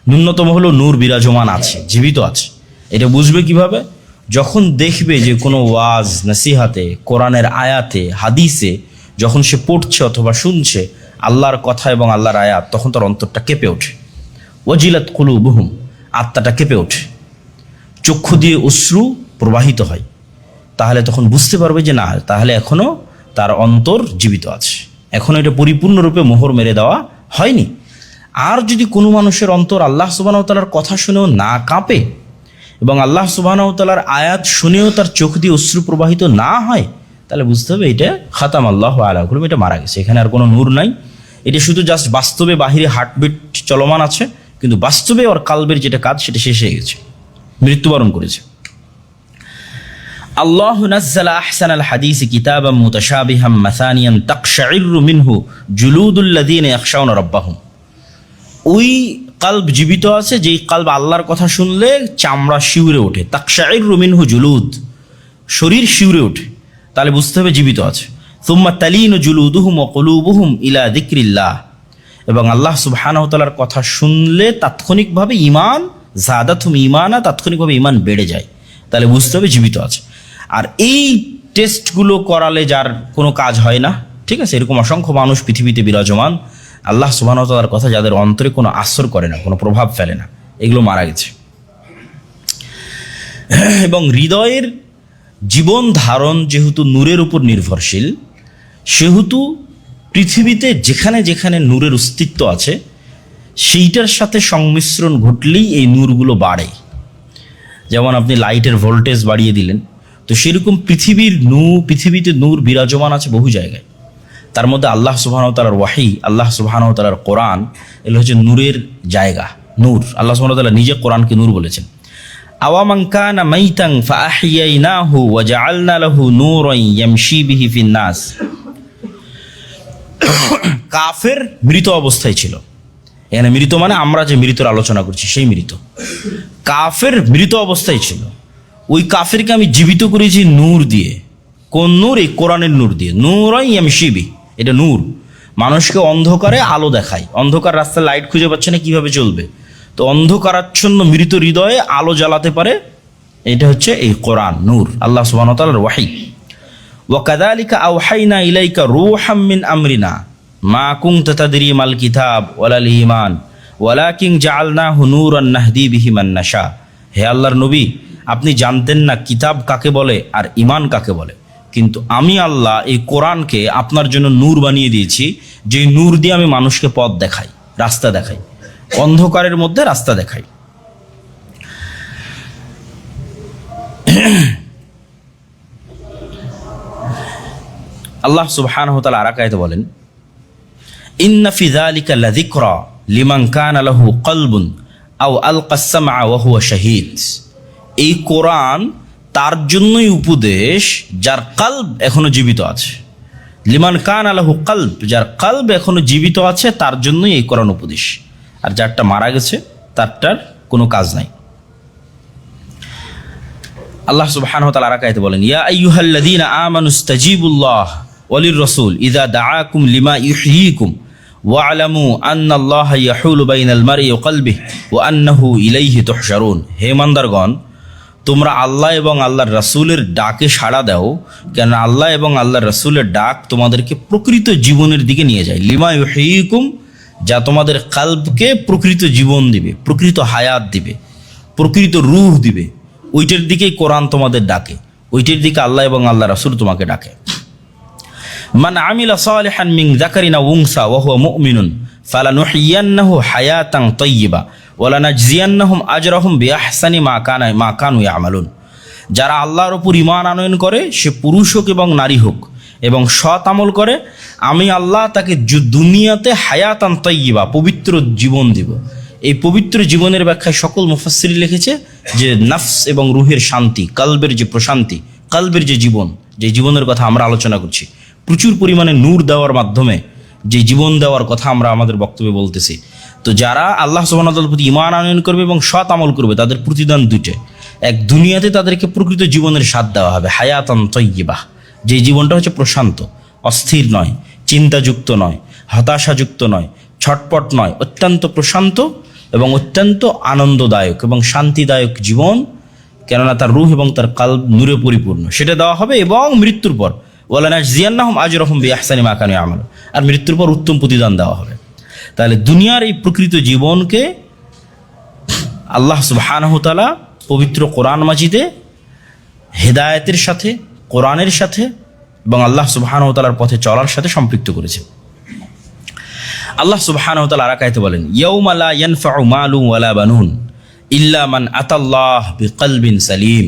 ন্যূনতম হলেও নূর বিরাজমান আছে, জীবিত আছে। এটা বুঝবে কিভাবে? যখন দেখবে যে কোনো ওয়াজ নসিহাতে, কোরআনের আয়াতে, হাদিসে যখন সে পড়ছে অথবা শুনছে আল্লাহর কথা এবং আল্লাহর আয়াত, তখন তার অন্তরটা কেঁপে ওঠে। ওয়াজিলাত কুলুবুহুম, আত্মাটা কেঁপে ওঠে, চক্ষু দিয়ে অশ্রু প্রবাহিত হয়। তাহলে তখন বুঝতে পারবে যে না, তাহলে এখনো তার অন্তর জীবিত আছে, এখনো এটা পরিপূর্ণরূপে মোহর মেরে দেওয়া হয়নি। আর যদি কোনো মানুষের অন্তর আল্লাহ সুবহানাহু ওয়া তাআলার কথা শুনেও না কাঁপে এবং আল্লাহ সুবহানাহু ওয়া তাআলার আয়াত শুনেও তার চোখ দিয়ে অশ্রু প্রবাহিত না হয়, তাহলে বুঝতে হবে এটা খাতামাল্লাহু আলা কুলুবিহিম, এটা মারা গেছে, এখানে আর কোনো নূর নাই। এটা শুধু জাস্ট বাস্তবে বাহিরে হার্টবিট চলমান আছে, কিন্তু বাস্তবে ওর কালবের যেটা কাজ সেটা শেষ হয়ে গেছে, মৃত্যুবরণ করেছে। আল্লাহু নাজ্জালা আহসানাল হাদিসি কিতাবাম মুতাশাবিহাম মাসানিয়ান তাকশাইরু মিনহু জুলুদুল্লাযীনা ইয়াখশাউনা রাব্বাহুম। ওই কালব জীবিত আছে যেই কালব আল্লাহর কথা শুনলে চামড়া শিউরে ওঠে। তাকশাইরু মিনহু জুলুদ, শরীর শিউরে ওঠে, তাহলে বুঝতে হবে জীবিত আছে। সুম্মা তালিনু জুলুদুহুম ওয়া কুলুবুহুম ইলা যিকরিল্লাহ, এবং আল্লাহ সুবহানাহু ওয়া তাআলার কথা শুনলে তাৎক্ষণিকভাবে ঈমান, যাদাতুহুম ঈমানা, তাৎক্ষণিকভাবে ঈমান বেড়ে যায়, তাহলে বুঝতে হবে জীবিত আছে। আর এই টেস্টগুলো করালে যার কোনো কাজ হয় না, ঠিক আছে, এরকম অসংখ্য মানুষ পৃথিবীতে বিরাজমান, আল্লাহ সুবহানাহু ওয়া তাআলার কথা যাদের অন্তরে কোনো আসর করে না, কোনো প্রভাব ফেলে না, এগুলো মারা গেছে। এবং হৃদয়ের জীবন ধারণ যেহেতু নূরের উপর নির্ভরশীল, সেহেতু পৃথিবীতে যেখানে যেখানে নূরের অস্তিত্ব আছে সেইটার সাথে সংমিশ্রণ ঘটলেই এই নূরগুলো বাড়ে। যেমন আপনি লাইটের ভোল্টেজ বাড়িয়ে দিলেন, তো সেরকম পৃথিবীতে নূর বিরাজমান আছে বহু জায়গায়। তার মধ্যে আল্লাহ সুবহানাহু ওয়া তাআলার ওয়াহি, আল্লাহ সুবহানাহু ওয়া তাআলার কোরআন, এগুলো হচ্ছে নূরের জায়গা, নূর। আল্লাহ সুবহানাহু ওয়া তাআলা নিজে কোরআনকে নূর বলেছেন। আওয়ামান কানা মাইতান ফাআহইয়াইনাহু ওয়া জাআলনা লাহু নূরান ইয়ামশি বিহি ফিন নাস। কাফের মৃত অবস্থায় ছিল, এখানে মৃত মানে আমরা যে মৃতর আলোচনা করছি সেই মৃত। কাফের মৃত অবস্থায় ছিল, ওই কাফেরকে আমি জীবিত করেছি নূর দিয়ে। কোন নূর? এই কোরআনের নূর দিয়ে। নূরান ইয়ামশি বিহি, এটা নূর, মানুষকে অন্ধকারে আলো দেখায়। অন্ধকার রাস্তায় লাইট খুঁজে পাচ্ছে না, কিভাবে চলবে? তো অন্ধকারাচ্ছন্ন মৃত হৃদয়ে আলো জ্বালাতে পারে, এটা হচ্ছে এই কোরআন, নূর, আল্লাহ সুবহানাহু ওয়া তাআলার ওয়াহি। ওয়া কাযালিকা আওহাইনা ইলাইকা রূহাম মিন আমরিনা মা কুনতা তাদরি মাল কিতাব ওয়ালাল ঈমান ওয়ালাকিন জাআলনাহু নূরান নাহদি বিহি মান নাশা। হে আল্লাহর নবী, আপনি জানতেন না কিতাব কাকে বলে আর ঈমান কাকে বলে, কিন্তু আমি আল্লাহ এই কোরআনকে আপনার জন্য নূর বানিয়ে দিয়েছি, যে নূর দিয়ে আমি মানুষকে পথ দেখাই, রাস্তা দেখাই, অন্ধকারের মধ্যে রাস্তা দেখাই। আল্লাহ সুবহানাহু ওয়া তাআলা আর এক আয়াতে বলেন, ইন্না ফি যালিকা লাযিকরা লিমান কানা লাহু কলবুন আও আলকাস সামআ ওয়া হুয়া শাহীদ। এই কোরআন তার জন্যই উপদেশ যার কলব এখনো জীবিত আছে। লিমান কানা লাহু কলব, যার কলব এখনো জীবিত আছে তার জন্যই এই কোরআন উপদেশ, আর যারটা মারা গেছে তারটার কোনো কাজ নাই। আল্লাহ সুবহানাহু ওয়া তাআলা আর এক আয়াতে বলেন, ইয়া আইয়ুহাল্লাযীনা আমানুস্তাজিবুল্লাহ ওয়ালির রাসূল ইযা দাআকুম লিমা ইউহয়িকুম ওয়া'লামু আন্নাল্লাহা ইয়াহুলু বাইনাল মারই ওয়া কলবিহি ওয়া আন্নাহু ইলাইহি তুহশারুন। হে ইমানদারগণ, তোমরা আল্লাহ এবং আল্লাহর রাসূলের ডাকে সাড়া দাও, কেন আল্লাহ এবং আল্লাহর রাসূলের ডাক তোমাদেরকে প্রকৃত জীবনের দিকে নিয়ে যায়। লিমা ইউহয়িকুম, যা তোমাদের কালবকে প্রকৃত জীবন দিবে, প্রকৃত হায়াত দিবে, প্রকৃত রূহ দিবে, ওইটার দিকেই কোরআন তোমাদের ডাকে, ওইটার দিকে আল্লাহ এবং আল্লাহ রাসূল তোমাকে ডাকে। মান আমিলা সালিহান মিন যাকারিন আও উনসা ওয়া হুয়া মুমিনুন ফালানুহয়িয়ান্নাহু হায়াতান তাইয়্যিবা ওয়া লানাজজিয়ান্নাহুম আজরাহুম বিআহসানি মা কানু ইয়ামালুন। যারা আল্লাহর উপর ঈমান আনয়ন করে, সে পুরুষ হোক এবং নারী হোক, এবং সৎ আমল করে, আমি আল্লাহ তাকে দুনিয়াতে হায়াতান তাইয়্যিবা, পবিত্র জীবন দিব। এই পবিত্র জীবনের ব্যাখ্যায় সকল মুফাসসির লিখেছে যে নফস এবং রুহের শান্তি, কলবের যে প্রশান্তি, কলবের যে জীবন, যে জীবনের কথা আমরা আলোচনা করছি, প্রচুর পরিমাণে নূর দেওয়ার মাধ্যমে যে জীবন দেওয়ার কথা আমরা আমাদের বক্তব্যে বলতেছি। তো যারা আল্লাহ সুবহানাহু ওয়া তাআলার প্রতি ঈমান আনয়ন করবে এবং সৎ আমল করবে, তাদের প্রতিদান দুইটা। এক, দুনিয়াতে তাদেরকে প্রকৃত জীবনের স্বাদ দেওয়া হবে, হায়াতান তাইয়্যিবা, যে জীবনটা হচ্ছে প্রশান্ত, অস্থির নয়, চিন্তাযুক্ত নয়, হতাশাযুক্ত নয়, ছটপট নয়, অত্যন্ত প্রশান্ত এবং অত্যন্ত আনন্দদায়ক এবং শান্তিদায়ক জীবন, কেননা তার রূহ এবং তার কলব নূরে পরিপূর্ণ, সেটা দেওয়া হবে। এবং মৃত্যুর পর ওয়ালানাজজিয়ান্নাহুম আজরাহুম বিআহসানি মা কানু ইয়ামালুন, আর মৃত্যুর পর উত্তম প্রতিদান দেওয়া হবে। তাহলে দুনিয়ার এই প্রকৃত জীবনকে আল্লাহ সুবহানাহু ওয়া তাআলা পবিত্র কোরআন মাজিদে হেদায়েতের সাথে, কোরআনের সাথে এবং আল্লাহ সুবহানাহু ওয়া তাআলার পথে চলার সাথে সম্পৃক্ত করেছে। আল্লাহ সুবহানাহু ওয়া তাআলা আর এক আয়াতে বলেন, ইয়াউমা লা ইয়ানফাউ মালুন ওয়ালা বানুন ইল্লা মান আতাল্লাহ বিকলবিন সালিম।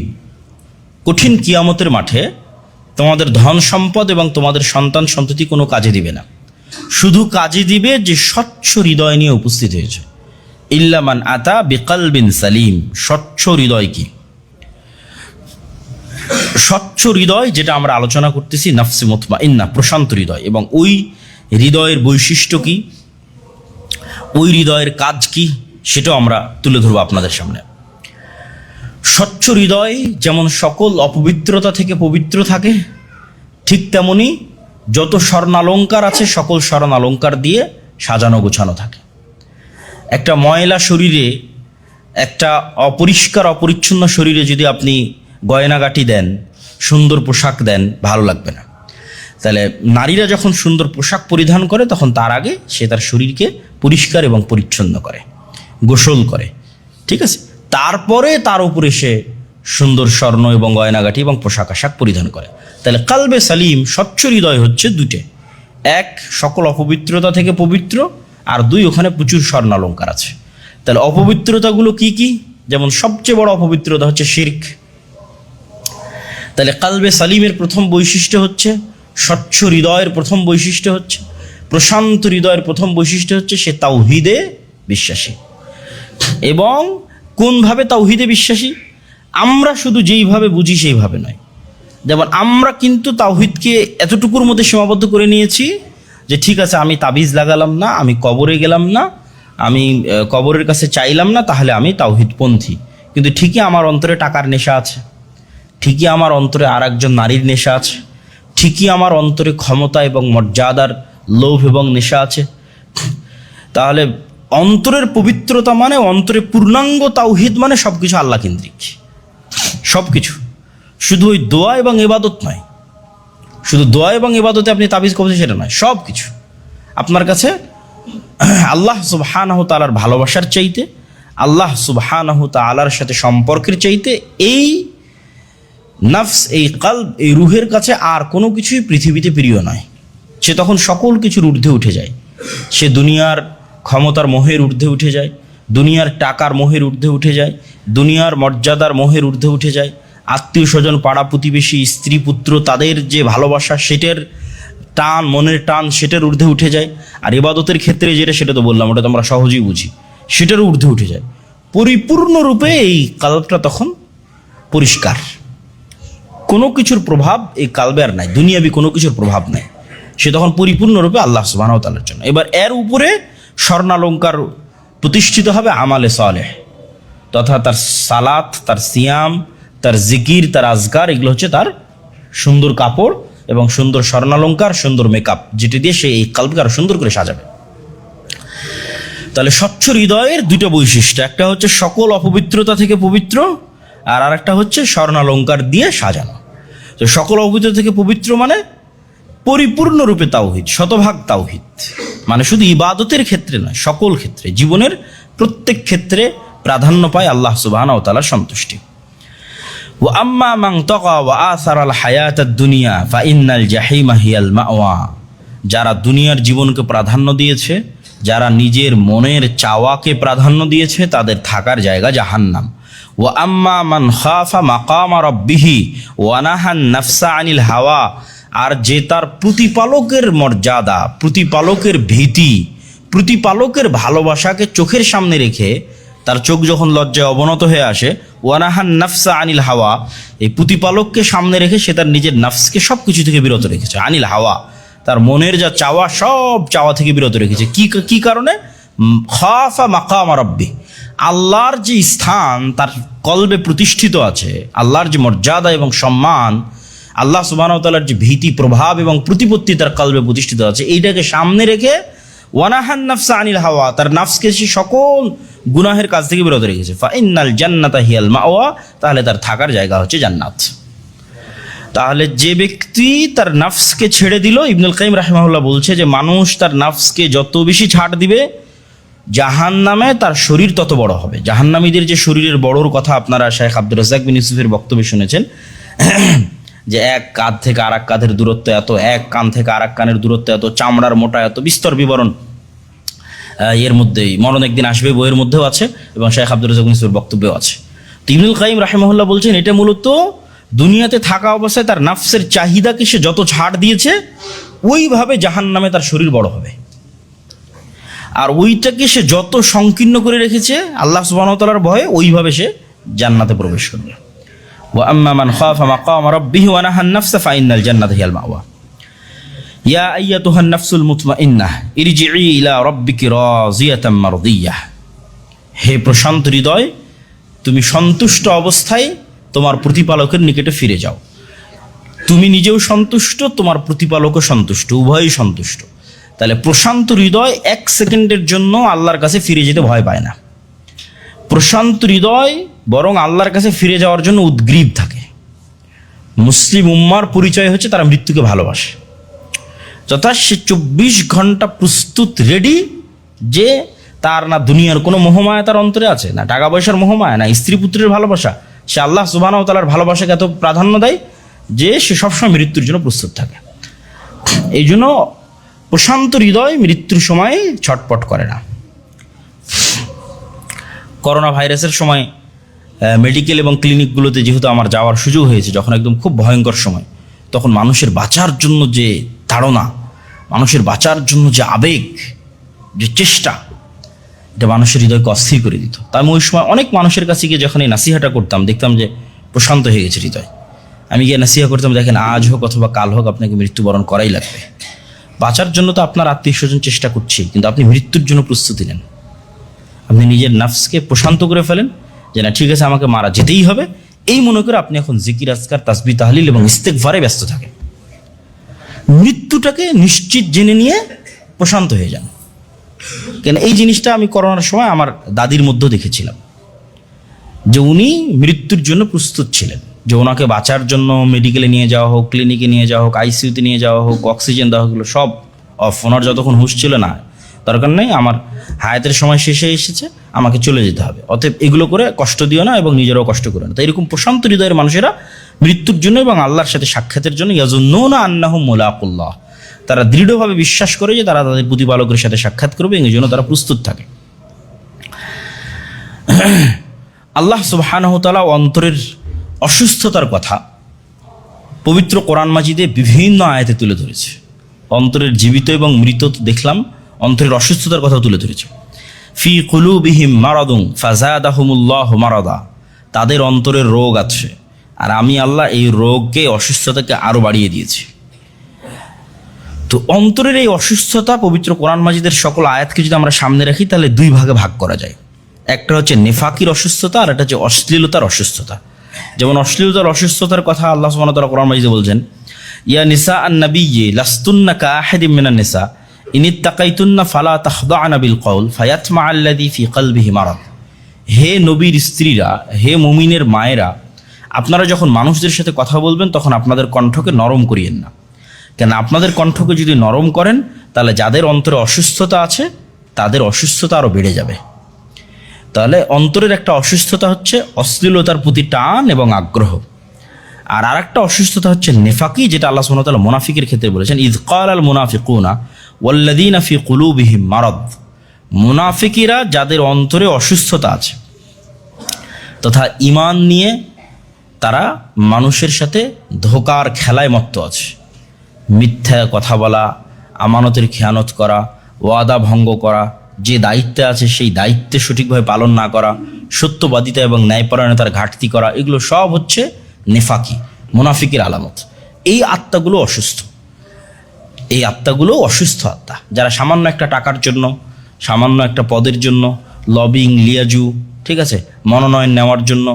কঠিন কিয়ামতের মাঠে তোমাদের ধন সম্পদ এবং তোমাদের সন্তান সন্ততি কোনো কাজে দিবে না, শুধু কাজে দিবে যে স্বচ্ছ হৃদয় নিয়ে উপস্থিত হয়েছে। ইল্লা মান আতা বিকালবিন সালিম। স্বচ্ছ হৃদয় কি? স্বচ্ছ হৃদয় যেটা আমরা আলোচনা করতেছি নাফসে মুতমাইন্না, প্রশান্ত হৃদয়। এবং ওই হৃদয়ের বৈশিষ্ট্য কি, ওই হৃদয়ের কাজ কি, সেটাও আমরা তুলে ধরবো আপনাদের সামনে। স্বচ্ছ হৃদয় যেমন সকল অপবিত্রতা থেকে পবিত্র থাকে, ঠিক তেমনি যত স্বর্ণালঙ্কার আছে সকল স্বর্ণালঙ্কার দিয়ে সাজানো গোছানো থাকে। একটা ময়লা শরীরে, একটা অপরিষ্কার অপরিচ্ছন্ন শরীরে যদি আপনি গয়নাগাটি দেন, সুন্দর পোশাক দেন, ভালো লাগবে না। তাহলে নারীরা যখন সুন্দর পোশাক পরিধান করে তখন তার আগে সে তার শরীরকে পরিষ্কার এবং পরিচ্ছন্ন করে, গোসল করে, ঠিক আছে? তারপরে তার উপরে সে সুন্দর স্বর্ণ এবং গয়নাগাটি এবং পোশাক আশাক পরিধান করে। তাহলে কালবে সালিম, স্বচ্ছ হৃদয় হচ্ছে দুটে, এক সকল অপবিত্রতা থেকে পবিত্র, আর দুই ওখানে প্রচুর স্বর্ণালঙ্কার আছে। তাহলে অপবিত্রতাগুলো কি কি? যেমন সবচেয়ে বড় অপবিত্রতা হচ্ছে শিরক। তাহলে কালবে সালিমের প্রথম বৈশিষ্ট্য হচ্ছে, স্বচ্ছ হৃদয়ের প্রথম বৈশিষ্ট্য হচ্ছে, প্রশান্ত হৃদয়ের প্রথম বৈশিষ্ট্য হচ্ছে সে তাওহীদে বিশ্বাসী। এবং কোনভাবে তাওহীদে বিশ্বাসী? আমরা শুধু যেইভাবে বুঝি সেইভাবে নয়। যেমন আমরা কিন্তু তাওহীদকে এতটুকুর মধ্যে সীমাবদ্ধ করে নিয়েছি যে ঠিক আছে, আমি তাবিজ লাগালাম না, আমি কবরে গেলাম না, আমি কবরের কাছে চাইলাম না, তাহলে আমি তাওহীদপন্থী। কিন্তু ঠিকই আমার অন্তরে টাকার নেশা আছে, ঠিকই আমার অন্তরে আর একজন নারীর নেশা আছে, ঠিকই আমার অন্তরে ক্ষমতা এবং মর্যাদার লোভ এবং নেশা আছে। তাহলে অন্তরের পবিত্রতা মানে, অন্তরে পূর্ণাঙ্গ তাওহীদ মানে সব কিছু আল্লাহ কেন্দ্রিক, সব কিছু। শুধু ওই দোয়া এবং ইবাদত নয়, শুধু দোয়া এবং ইবাদতে আপনি তাবিজ কবজি সেটা নয়, সব কিছু আপনার কাছে আল্লাহ সুবহানাহু তাআলার ভালোবাসার চাইতে, আল্লাহ সুবহানাহু তাআলার সাথে সম্পর্কের চাইতে এই নফস, এই কলব, এই রুহের কাছে আর কোনো কিছুই পৃথিবীতে প্রিয় নয়। সে তখন সকল কিছুর ঊর্ধ্বে উঠে যায়। সে দুনিয়ার ক্ষমতার মোহের ঊর্ধ্বে উঠে যায়, দুনিয়ার টাকার মোহের ঊর্ধ্বে উঠে যায়, দুনিয়ার মর্যাদার মোহের ঊর্ধ্বে উঠে যায়, আত্মীয় স্বজন, পাড়া প্রতিবেশী, স্ত্রী পুত্র, তাদের যে ভালোবাসা, সেটার টান, মনের টান, সেটার ঊর্ধ্বে উঠে যায়। আর ইবাদতের ক্ষেত্রে যেটা, সেটা তো বললাম, ওটা তো আমরা সহজেই বুঝি, সেটার ঊর্ধ্বে উঠে যায়। পরিপূর্ণরূপে এই কালবটা তখন পরিষ্কার, কোনো কিছুর প্রভাব এই কালবে আর নাই, দুনিয়াবি কোনো কিছুর প্রভাব নাই। সে তখন পরিপূর্ণরূপে আল্লাহ সুবহানাহু ওয়া তাআলার জন্য। এবার এর উপরে স্বর্ণালঙ্কার প্রতিষ্ঠিত হবে আমালে সালেহ, তথা তার সালাত, তার সিয়াম, তার জিকির, তার আজকার, এগুলো হচ্ছে তার সুন্দর কাপড় এবং সুন্দর স্বর্ণালঙ্কার, সুন্দর মেকআপ, যেটি দিয়ে সে এই কালবকে আরো সুন্দর করে সাজাবে। তাহলে স্বচ্ছ হৃদয়ের দুটো বৈশিষ্ট্য, একটা হচ্ছে সকল অপবিত্রতা থেকে পবিত্র, আর আরেকটা হচ্ছে স্বর্ণালঙ্কার দিয়ে সাজানো। তো সকল অপবিত্রতা থেকে পবিত্র মানে পরিপূর্ণরূপে তাওহীদ, শতভাগ তাওহীদ, মানে শুধু ইবাদতের ক্ষেত্রে নয়, সকল ক্ষেত্রে, জীবনের প্রত্যেক ক্ষেত্রে প্রাধান্য পায় আল্লাহ সুবহানাহু ওয়া তাআলার সন্তুষ্টি। ওয়া আম্মা মান তাগা ওয়া আসারাল হায়াতাদ দুনিয়া ফাইন্নাল জাহিমা হিয়াল মাওয়া। যারা দুনিয়ার জীবনকে প্রাধান্য দিয়েছে, যারা নিজের মনের চাওয়াকে প্রাধান্য দিয়েছে, তাদের থাকার জায়গা জাহান্নাম। ওয়া আম্মা মান খাফা মাকামা রাব্বিহি ওয়া নাহান নাফসা আনিল হাওয়া। আর যে তার প্রতিপালকের মর্যাদা, প্রতিপালকের ভীতি, প্রতিপালকের ভালোবাসাকে চোখের সামনে রেখে, তার চোখ যখন লজ্জায় অবনত হয়ে আসে, ওয়ানাহান নাফসা আনিল হাওয়া, এই প্রতিপালককে সামনে রেখে সে তার নিজের নাফসকে সব কিছু থেকে বিরত রেখেছে। আনিল হাওয়া, তার মনের যা চাওয়া, সব চাওয়া থেকে বিরত রেখেছে। কি কারণে? খাফা মাকামা রাব্বি, আল্লাহর যে স্থান তার কলবে প্রতিষ্ঠিত আছে, আল্লাহর যে মর্যাদা এবং সম্মান, আল্লাহ সুবহানাহু ওয়া তাআলার যে ভীতি, প্রভাব এবং প্রতিপত্তি তার কলবে প্রতিষ্ঠিত আছে, এইটাকে সামনে রেখে ওয়ানাহান নাফসা আনিল হাওয়া, তার নাফসকে সে সকল গুনাহের কাজ থেকে বিরত রেখেছে। ফাইন্নাল জান্নাতা হিয়াল মাওয়া, তাহলে তার থাকার জায়গা হচ্ছে জান্নাত। তাহলে যে ব্যক্তি তার নাফসকে ছেড়ে দিল, ইবনুল কাইয়িম রাহিমাহুল্লাহ বলছে যে মানুষ তার নাফসকে যত বেশি ছাড় দিবে, জাহান্নামে তার শরীর তত বড় হবে। জাহান্নামীদের যে শরীরের বড়র কথা আপনারা শেখ আব্দুর রাজ্জাক বিন ইউসুফের বক্তব্যে শুনেছেন, যে এক কাঁধ থেকে আর এক কাঁধের দূরত্ব এত, এক কান থেকে আর এক কানের দূরত্ব এত, চামড়ার মোটা এত, বিস্তর বিবরণ এর মধ্যেই মরণ একদিন আসবে বইয়ের মধ্যেও আছে এবং শেখ আব্দুর রাজ্জাক বিন ইউসুফের বক্তব্যেও আছে। তো ইবনুল কাইয়িম রাহিমাহুল্লাহ বলছেন এটা মূলত দুনিয়াতে থাকা অবস্থায় তার নাফসের চাহিদাকে সে যত ছাড় দিয়েছে, ওইভাবে জাহান্নামে তার শরীর বড় হবে। আর ওইটাকে সে যত সংকীর্ণ করে রেখেছে আল্লাহ সুবহানাহু ওয়া তাআলার ভয়ে, ওইভাবে সে জান্নাতে প্রবেশ করবে। ওয়া আম্মা মান খাফা মাকাম রাব্বিহি ওয়া নাহা আন-নাফসা ফাইন্নাল জান্নাতা হিয়াল মাওয়া। ইয়া আইয়াতুহান নাফসুল মুতমাইন্নাহ ইরজিই ইলা রাব্বিকি রাযিয়াতাম মারদিয়াহ। হে প্রশান্ত হৃদয়, তুমি সন্তুষ্ট অবস্থায় তোমার প্রতিপালকের নিকটে ফিরে যাও। তুমি নিজেও সন্তুষ্ট, তোমার প্রতিপালকও সন্তুষ্ট, উভয়ই সন্তুষ্ট। তাহলে প্রশান্ত হৃদয় 1 সেকেন্ডের জন্য আল্লাহর কাছে ফিরে যেতে ভয় পায় না। প্রশান্ত হৃদয় বরং আল্লাহর কাছে ফিরে যাওয়ার জন্য উদ্গ্রীব থাকে। মুসলিম উম্মার পরিচয় হচ্ছে তারা মৃত্যুকে ভালোবাসে, যথা সে 24 ঘন্টা প্রস্তুত, রেডি, যে তার না দুনিয়ার কোনো মোহমায়া তার অন্তরে আছে, না টাকা পয়সার মোহমায়া, না স্ত্রী পুত্রের ভালোবাসা। সে আল্লাহ সুবহানাহু ওয়া তাআলার ভালোবাসাকে এত প্রাধান্য দেয় যে সে সবসময় মৃত্যুর জন্য প্রস্তুত থাকে। এই জন্য প্রশান্ত হৃদয় মৃত্যুর সময় ছটপট করে না। করোনা ভাইরাসের সময় মেডিকেল এবং ক্লিনিকগুলোতে যেহেতু আমার যাওয়ার সুযোগ হয়েছে, যখন একদম খুব ভয়ঙ্কর সময়, তখন মানুষের বাঁচার জন্য যে তাড়না, মানুষের বাঁচার জন্য যে আবেগ, যে চেষ্টা, এটা মানুষের হৃদয়কে অস্থির করে দিত। তাই আমি ওই সময় অনেক মানুষের কাছে গিয়ে যখন এই নাসিহাটা করতাম, দেখতাম যে প্রশান্ত হয়ে গেছে হৃদয়। আমি গিয়ে নাসিহা করতাম, দেখেন আজ হোক অথবা কাল হোক আপনাকে মৃত্যুবরণ করাই লাগবে। বাঁচার জন্য তো আপনার আত্মীয় স্বজন চেষ্টা করছে, কিন্তু আপনি মৃত্যুর জন্য প্রস্তুতি নেন। আপনি নিজের নাফসকে প্রশান্ত করে ফেলেন যে না, ঠিক আছে, আমাকে মারা যেতেই হবে, এই মনে করে আপনি এখন জিকির, আজকার, তাসবিহ, তাহলিল এবং ইস্তেগফারে ব্যস্ত থাকেন। মৃত্যুটাকে নিশ্চিত জেনে নিয়ে প্রশান্ত হয়ে যান। কেন এই জিনিসটা আমি করোনার সময় আমার দাদির মধ্যে দেখেছিলাম, যে উনি মৃত্যুর জন্য প্রস্তুত ছিলেন, যে ওনাকে বাঁচার জন্য মেডিকেলে নিয়ে যাওয়া হোক, ক্লিনিকে নিয়ে যাওয়া হোক, আইসিইউতে নিয়ে যাওয়া হোক, অক্সিজেন দেওয়া হোক, সব অফ। ওনার যতক্ষণ হুঁশ ছিল না, দরকার নেই, আমার হায়াতের সময় শেষে এসেছে, আমাকে চলে যেতে হবে, অতএব এগুলো করে কষ্ট দিও না এবং নিজেরাও কষ্ট করো না। তাই এরকম প্রশান্ত হৃদয়ের মানুষেরা মৃত্যুর জন্য এবং আল্লাহর সাথে সাক্ষাতের জন্য ইয়াজুন্নুনা আন্নাহুম মুলাকুল্লাহ, তারা দৃঢ়ভাবে বিশ্বাস করে যে তারা তাদের প্রতিপালকের সাথে সাক্ষাৎ করবে, এই জন্য তারা প্রস্তুত থাকে। আল্লাহ সুবহানাহু ওয়া তাআলা অন্তরের অসুস্থতার কথা পবিত্র কোরআন মাজিদে বিভিন্ন আয়াতে তুলে ধরেছে। অন্তরের জীবিত এবং মৃত দেখলাম, অন্তরের অসুস্থতার কথা তুলে ধরেছে। ফি কুলুবিহিম মারাদুন ফাযাদাহুমুল্লাহু মারাদা, তাদের অন্তরের রোগ আছে, আর আমি আল্লাহ এই রোগকে, অসুস্থতাকে আরো বাড়িয়ে দিয়েছি। তো অন্তরের এই অসুস্থতা পবিত্র কোরআন মাজিদের সকল আয়াতকে যদি আমরা সামনে রাখি, তাহলে 2 ভাগে ভাগ করা যায়। একটা হচ্ছে নেফাকির অসুস্থতা, আর একটা হচ্ছে অশ্লীলতার অসুস্থতা। যেমন অশ্লীলতার অসুস্থতার কথা আল্লাহ সুবহানাহু ওয়া তাআলা কোরআন মাজিদে বলছেন, ইয়া নিসা আন-নাবিয়্যি লাস্তুন্না কাআহাদিম মিনান নিসা ইনিত্তাকাইতুন্না ফালা তাখদা'না বিল কওল ফায়াতমাআল্লাযী ফি কলবিহি মারাদ। হে নবীর স্ত্রীরা, হে মুমিনের মায়েরা, আপনারা যখন মানুষদের সাথে কথা বলবেন তখন আপনাদের কণ্ঠকে নরম করিয়েন না। কেন আপনাদের কণ্ঠকে যদি নরম করেন, তাহলে যাদের অন্তরে অসুস্থতা আছে তাদের অসুস্থতা আরও বেড়ে যাবে। তাহলে অন্তরের একটা অসুস্থতা হচ্ছে অশ্লীলতার প্রতি টান এবং আগ্রহ, আর আরেকটা অসুস্থতা হচ্ছে নেফাকি, যেটা আল্লাহ সুবহানাহু ওয়া তাআলা মুনাফিকের ক্ষেত্রে বলেছেন, ইয ক্বালাল মুনাফিকুনা ওয়াল্লাযীনা ফি কুলুবিহিম মারাদ। মুনাফিকিরা যাদের অন্তরে অসুস্থতা আছে তথা ঈমান নিয়ে তারা মানুষের সাথে ধোঁকার খেলায় মত্ত আছে, মিথ্যা কথা বলা, আমানতের খেয়ানত করা, ওয়াদা ভঙ্গ করা, যে দায়িত্বে আছে সেই দায়িত্বে সঠিকভাবে পালন না করা, সত্যবাদিতা এবং ন্যায়পরায়ণতার ঘাটতি করা, এগুলো সব হচ্ছে নেফাকি, মুনাফিকের আলামত। এই আত্মাগুলো অসুস্থ, এই আত্মাগুলো অসুস্থ আত্মা, যারা সামান্য একটা টাকার জন্য, সামান্য একটা পদের জন্য লবিং, লিয়াজু, ঠিক আছে, মনোনয়ন নেওয়ার জন্য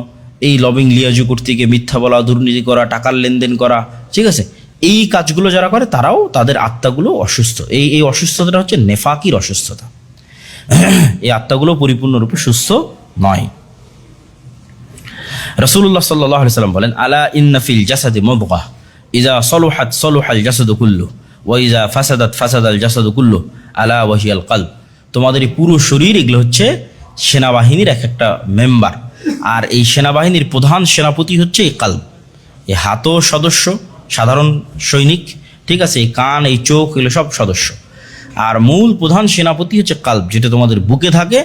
এই লবিং লিয়াজু করতে গিয়ে মিথ্যা বলা, দুর্নীতি করা, টাকার লেনদেন করা, ঠিক আছে, এই কাজগুলো যারা করে তারাও, তাদের আত্মাগুলো অসুস্থ। এই অসুস্থতাটা হচ্ছে নেফাকির অসুস্থতা। এই আত্মাগুলো পরিপূর্ণরূপে সুস্থ নয়। রাসূলুল্লাহ সাল্লাল্লাহু আলাইহি ওয়াসাল্লাম বলেন, আলা ইন্না ফিল জাসাদি মুদগাহ ইযা সলুহাত সলুহাল জাসাদু কুল্লু ওয়া ইযা ফাসাদাত ফাসাদাল জাসাদু কুল্লু আলা ওয়া হিয়াল কলব। তোমাদের এই পুরো শরীর, এগুলো হচ্ছে সেনাবাহিনীর এক একটা মেম্বার, আর এই সেনাবাহিনীর প্রধান সেনাপতি হচ্ছে এই কলব। এই হাতও সদস্য, সাধারণ সৈনিক, ঠিক আছে, এই কান, এই চোখ, এগুলো সব সদস্য, আর মূল প্রধান সেনাপতি হচ্ছে কলব, যেটা তোমাদের বুকে থাকে।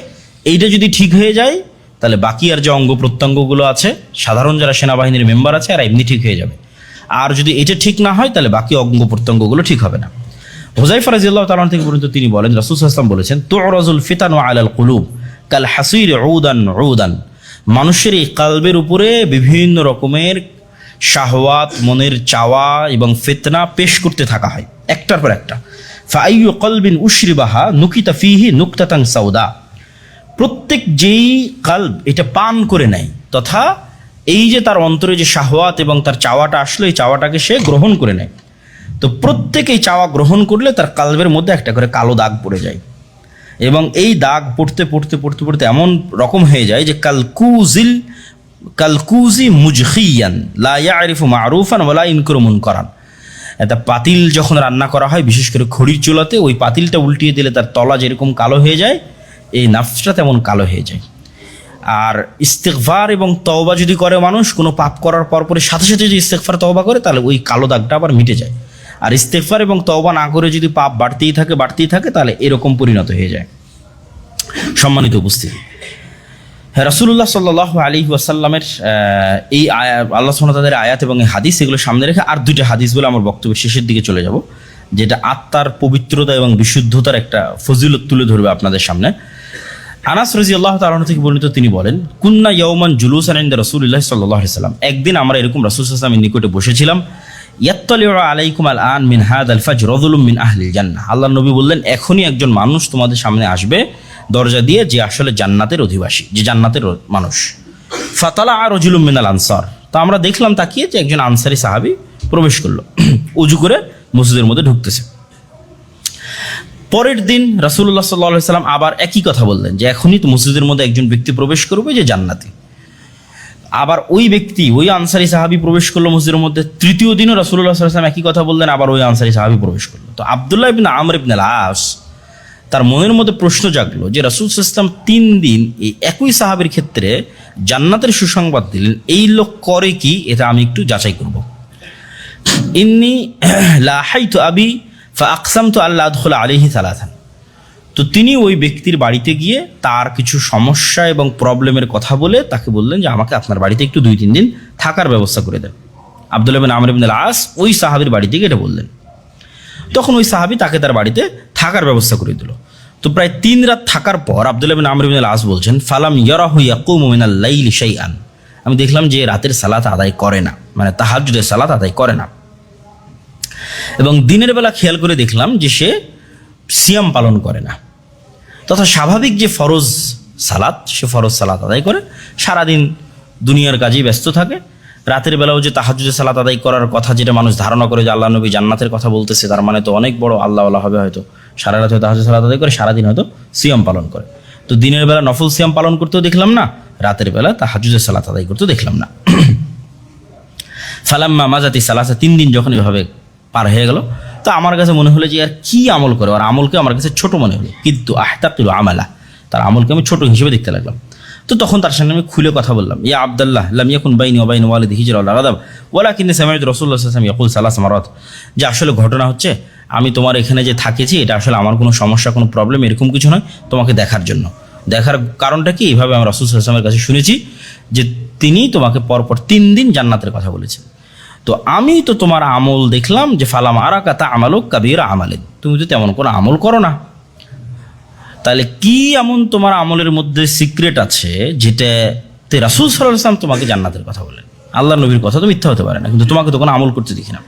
এইটা যদি ঠিক হয়ে যায়, তাহলে বাকি আর যে অঙ্গ প্রত্যঙ্গগুলো আছে, সাধারণ যারা সেনাবাহিনীর মেম্বার আছে, আর এমনি ঠিক হয়ে যাবে। আর যদি এটা ঠিক না হয়, তাহলে বাকি অঙ্গ প্রত্যঙ্গগুলো ঠিক হবে না। হুযায়ফা রাদিয়াল্লাহু তাআলা থেকে পর্যন্ত তিনি বলেন, রাসূল সাল্লাল্লাহু আলাইহি ওয়াসাল্লাম বলেছেন, তু'রাজুল ফিতানু আলাল কুলুব কাল হাসির উদান উদান। মানুষের এই কালবের উপরে বিভিন্ন রকমের শাহওয়াত, মনের চাওয়া এবং ফিতনা পেশ করতে থাকা হয় একটার পর একটা। ফাআইয়ু কলবিন উশরিবাহা নুকিতা ফিহি নুকতাতান সাউদা। প্রত্যেক যেই কালব এটা পান করে নেয়, তথা এই যে তার অন্তরে যে শাহওয়াত এবং তার চাওয়াটা আসলো, এই চাওয়াটাকে সে গ্রহণ করে নেয়, তো প্রত্যেকেই চাওয়া গ্রহণ করলে তার কালবের মধ্যে একটা করে কালো দাগ পড়ে যায়। এবং এই দাগ পড়তে পড়তে পড়তে পড়তে এমন রকম হয়ে যায় যে কালকুজি মুজখিয়ান লা ইয়ারিফু মারুফান ওয়ালা ইনকুরু মুনকারান। একটা পাতিল যখন রান্না করা হয়, বিশেষ করে খড়ির চুলাতে, ওই পাতিলটা উল্টিয়ে দিলে তার তলা যেরকম কালো হয়ে যায়, এই নাফসটা তেমন কালো হয়ে যায়। আর ইস্তেগফার এবং তওবা যদি করে মানুষ, কোনো পাপ করার পরে সাথে সাথে যদি ইস্তেগফার তওবা করে, তাহলে ওই কালো দাগটা আবার মিটে যায়। আর ইস্তেগফার এবং তওবা না করে যদি পাপ বাড়তেই থাকে, তাহলে এরকম পরিণত হয়ে যায়। সম্মানিত উপস্থিতি, রাসূলুল্লাহ সাল্লাল্লাহু আলাইহি ওয়াসাল্লামের এই আল্লাহ সুবহানাহু ওয়া তাআলার আয়াত এবং এই হাদিস, এগুলো সামনে রেখে আর দুইটা হাদিস বলে আমার বক্তব্যের শেষের দিকে চলে যাব, যেটা আত্মার পবিত্রতা এবং বিশুদ্ধতার একটা ফজিলত তুলে ধরবে আপনাদের সামনে। আনাস রাদিয়াল্লাহু তাআলা থেকে বর্ণিত, তিনি বলেন, কুন্না ইয়াওমান জুলুসান ইনদা রাসূলিল্লাহ সাল্লাল্লাহু আলাইহি ওয়াসাল্লাম। একদিন আমরা এরকম রাসূল সাল্লাল্লাহু আলাইহি ওয়াসাল্লামের নিকটে বসেছিলাম। ইয়াত্তালিউ আলাইকুম আল আন মিন হাদাল ফাজর রাজুলুম মিন আহলিল জান্নাহ। আল্লাহর নবী বললেন, এখনই একজন মানুষ তোমাদের সামনে আসবে দরজা দিয়ে, যে আসলে জান্নাতের অধিবাসী, যে জান্নাতের মানুষ। ফাতালা রাজুলুম মিনাল আনসার। তো আমরা দেখলাম তাকিয়ে যে একজন আনসারী সাহাবী প্রবেশ করলো, উজু করে মসজিদের মধ্যে ঢুকতেছে। পরের দিন রাসূলুল্লাহ সাল্লাল্লাহু আলাইহি ওয়াসাল্লাম আবার একই কথা বললেন যে এখনই তো মসজিদের মধ্যে একজন ব্যক্তি প্রবেশ করবে যে জান্নাতি। আবার ওই ব্যক্তি, ওই আনসারী সাহাবী প্রবেশ করলো মসজিদের মধ্যে। তৃতীয় দিনও রাসূলুল্লাহ সাল্লাল্লাহু আলাইহি ওয়াসাল্লাম একই কথা বললেন, আবার ওই আনসারী সাহাবী প্রবেশ করলো। তো আব্দুল্লাহ ইবনে আমর ইবনে আল-আস, তার মনের মধ্যে প্রশ্ন জাগলো যে রাসূল সাল্লাল্লাহু আলাইহি ওয়াসাল্লাম 3 দিন এই একই সাহাবীর ক্ষেত্রে জান্নাতের সুসংবাদ দিলেন, এই লোক করে কি, এটা আমি একটু যাচাই করব। ইন্নী লাহাইতু আবি ফাআকসামতু আল্লা আদখুলা আলাইহি সালাসান। তো তিনি ওই ব্যক্তির বাড়িতে গিয়ে তার কিছু সমস্যা এবং প্রবলেমের কথা বলে তাকে বললেন যে আমাকে আপনার বাড়িতে একটু 2-3 দিন থাকার ব্যবস্থা করে দেন। আব্দুল্লাহ ইবনে আমর ইবনে আল-আস ওই সাহাবীর বাড়িতে গিয়ে এটা বললেন। তখন ওই সাহাবী তাকে তার বাড়িতে থাকার ব্যবস্থা করে দিল। তো প্রায় 3 রাত থাকার পর আব্দুল্লাহ ইবনে আমর ইবনে আল-আস বলছেন, ফালাম ইয়ারাহু ইয়াকুমু মিনাল লাইলি শাইআন। আমি দেখলাম যে রাতের সালাত আদায় করে না, মানে তাহাজ্জুদের সালাত আদায় করে না। এবং দিনের বেলা খেয়াল করে দেখলাম যে সে সিয়াম পালন করে না, তথা স্বাভাবিক যে ফরজ সালাত, সে ফরজ সালাত আদায় করে, সারাদিন দুনিয়ার কাজেই ব্যস্ত থাকে। রাতের বেলাও যে তাহাজ্জুদের সালাত আদায় করার কথা, যেটা মানুষ ধারণা করে যে আল্লাহ নবী জান্নাতের কথা বলতেছে, তার মানে তো অনেক বড় আল্লাহওয়ালা হবে, হয়তো সারা রাতে তাহাজ্জুদ সালাত আদায় করে, সারাদিন হয়তো সিয়াম পালন করে। তো দিনের বেলা নফল সিয়াম পালন করতেও দেখলাম না, রাতের বেলা তাহাজ্জুদের সালাত আদায় করতেও দেখলাম না। ফালাম্মা মাজাতি সালাসা, 3 দিন যখন এভাবে পার হয়ে গেল, তো আমার কাছে মনে হলো যে আর কি আমল করে, আর আমলকে আমার কাছে ছোট মনে হলো। কিন্তু আহতাকিলু আমালা, তার আমলকে আমি ছোট হিসেবে দেখতে লাগলাম। তো তখন তার সঙ্গে আমি খুলে কথা বললাম, ইয়া আব্দুল্লাহ লাম ইয়াকুন বাইনি ওয়া বাইনা ওয়ালিদি হিজরা ওয়ালা গাদাব ওয়ালাকিন্নী সামি'তু রাসূলুল্লাহ সাল্লাল্লাহু আলাইহি ওয়াসাল্লাম ইয়াকুল সালাস মারাত। যে আসলে ঘটনা হচ্ছে, আমি তোমার এখানে যে থাকেছি, এটা আসলে আমার কোনো সমস্যা, কোনো প্রবলেম এরকম কিছু নয়, তোমাকে দেখার জন্য। দেখার কারণটা কি, এইভাবে আমি রাসূল সাল্লাল্লাহু আলাইহি ওয়াসাল্লামের কাছে শুনেছি যে তিনি তোমাকে পরপর 3 দিন জান্নাতের কথা বলেছেন। তো আমি তো তোমার আমল দেখলাম যে ফালাম আরাকা তা'মালু কাবীরা আমালিন, তুমি তো তেমন কোনো আমল করো না। তাহলে কি এমন তোমার আমলের মধ্যে সিক্রেট আছে যেটাতে রাসূল সাল্লাল্লাহু আলাইহি ওয়াসাল্লাম তোমাকে জান্নাতের কথা বলেন? আল্লাহর নবীর কথা তো মিথ্যা হতে পারে না, কিন্তু তোমাকে তো কোনো আমল করতে দেখি না।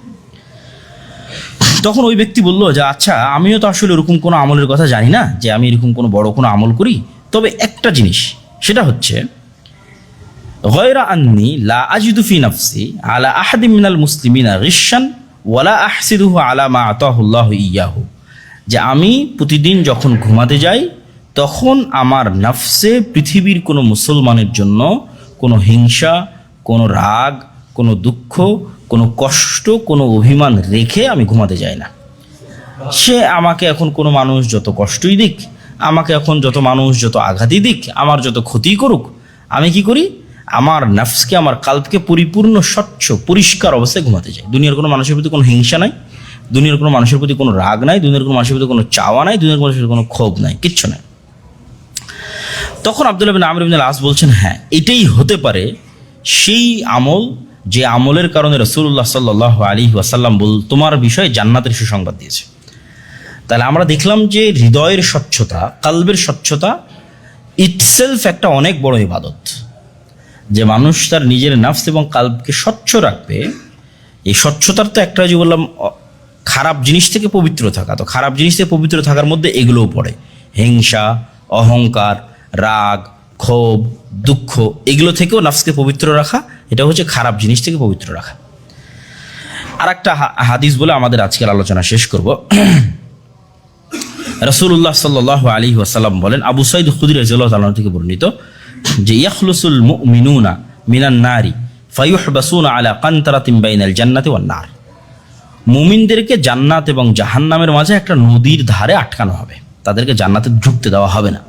তখন ওই ব্যক্তি বলল যে আচ্ছা, আমিও তো আসলে এরকম কোনো আমলের কথা জানি না যে আমি এরকম কোনো বড় কোনো আমল করি। তবে একটা জিনিস, সেটা হচ্ছে গায়রা আন্নী লা আজিদু ফি নাফসি আলা আহাদিন মিনাল মুসলিমিনা গিশশান ওয়ালা আহসিদুহু আলা মা আতাহুল্লাহু ইয়াহু। যে আমি প্রতিদিন যখন ঘুমাতে যাই, তখন আমার নফসে পৃথিবীর কোনো মুসলমানের জন্য কোনো হিংসা, কোনো রাগ, কোনো দুঃখ, কোনো কষ্ট, কোনো অভিমান রেখে আমি ঘুমাতে যাই না। সে আমাকে এখন কোনো মানুষ যত কষ্টই দিক, আমাকে এখন যত মানুষ যত আঘাতই দিক, আমার যত ক্ষতিই করুক, আমি কি করি, আমার নফসকে, আমার কাল্পকে পরিপূর্ণ স্বচ্ছ পরিষ্কার অবস্থায় ঘুমাতে যাই। দুনিয়ার কোনো মানুষের প্রতি কোনো হিংসা নাই, দুনিয়ার কোনো মানুষের প্রতি কোনো রাগ নাই, দুনিয়ার কোনো মানুষের প্রতি কোনো চাওয়া নাই, দুনিয়ার কোনো মানুষের কোনো ক্ষোভ নাই, কিচ্ছু নাই। তখন আব্দুল্লাহ ইবনে আমর ইবনে আল-আস বলছেন, হ্যাঁ, এটাই হতে পারে সেই আমল যে আমলের কারণে রাসূলুল্লাহ সাল্লাল্লাহু আলাইহি ওয়াসাল্লাম তোমার বিষয়ে জান্নাতের সুসংবাদ দিয়েছে। তাহলে আমরা দেখলাম যে হৃদয়ের স্বচ্ছতা, কালবের স্বচ্ছতা ইটসেলফ একটা অনেক বড় ইবাদত। যে মানুষ তার নিজের নাফস এবং কালবকে স্বচ্ছ রাখবে, এই স্বচ্ছতার তো একটা যে বললাম খারাপ জিনিস থেকে পবিত্র থাকা, তো খারাপ জিনিস থেকে পবিত্র থাকার মধ্যে এগুলোও পড়ে, হিংসা, অহংকার, রাগ, ক্ষোভ, দুঃখ, এগুলো থেকেও নাফসকে পবিত্র রাখা, এটা হচ্ছে খারাপ জিনিস থেকে পবিত্র রাখা। আর একটা হাদিস বলে আমাদের আজকের আলোচনা শেষ করব। রাসূলুল্লাহ সাল্লাল্লাহু আলাইহি ওয়াসাল্লাম বলেন, আবু সাঈদ খুদরি রাদিয়াল্লাহু তাআলা থেকে বর্ণিত, যে ইয়াখলুসুল মুমিনুনা মিনান নারি ফায়ুহবাসুনা আলা কানতারাতিন বাইনাল জান্নাতি ওয়ান নার। মুমিনদেরকে জান্নাত এবং জাহান্নামের মাঝে একটা নদীর ধারে আটকানো হবে, তাদেরকে জান্নাতে ঢুকতে দেওয়া হবে না।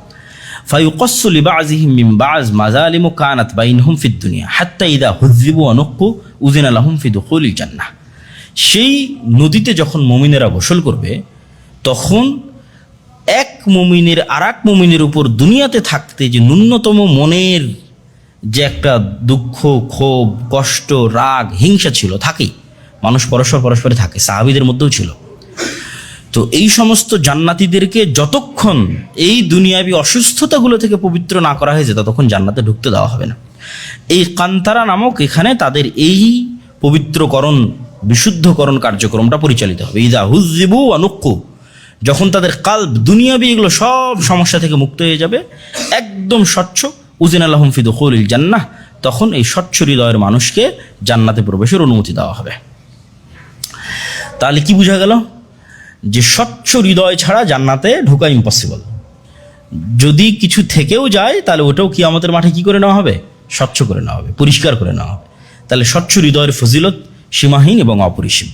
ফায়ুকাসসু লিবাযিহিম মিন বায মাযালিমু কানাত বাইনহুম ফিদ দুনিয়া হাত্তা ইযা হুযিবু ওয়া নুক্কু উযিনা লাহুম ফি দুখুলিল জান্নাহ। সেই নদীতে যখন মুমিনেরা গোসল করবে, তখন এক মুমিনের আর এক মুমিনের উপর দুনিয়াতে থাকতে যে ন্যূনতম মনের যে একটা দুঃখ, ক্ষোভ, কষ্ট, রাগ, হিংসা ছিল, থাকেই, মানুষ পরস্পরে থাকে, সাহাবীদের মধ্যেও ছিল। তো এই সমস্ত জান্নাতীদেরকে যতক্ষণ এই দুনিয়াবি অসুস্থতাগুলো থেকে পবিত্র না করা হয়েছে, ততক্ষণ জান্নাতে ঢুকতে দেওয়া হবে না। এই কান্তারা নামক এখানে তাদের এই পবিত্রকরণ, বিশুদ্ধকরণ কার্যক্রমটা পরিচালিত হবে। ইযা হুযিবু ওয়া নুক্কু, যখন তাদের কালব, দুনিয়াবি এগুলো সব সমস্যা থেকে মুক্ত হয়ে যাবে, একদম স্বচ্ছ, উযিনা লাহুম ফি দুখুলিল জান্নাহ, তখন এই স্বচ্ছ হৃদয়ের মানুষকে জান্নাতে প্রবেশের অনুমতি দেওয়া হবে। তাহলে কি বোঝা গেল? যে স্বচ্ছ হৃদয় ছাড়া জান্নাতে ঢোকা ইম্পসিবল। যদি কিছু থেকেও যায়, তাহলে ওটাও কিয়ামতের মাঠে কি করে নেওয়া হবে? স্বচ্ছ করে নেওয়া হবে, পরিষ্কার করে নেওয়া হবে। তাহলে স্বচ্ছ হৃদয়ের ফজিলত সীমাহীন এবং অপরিসীম।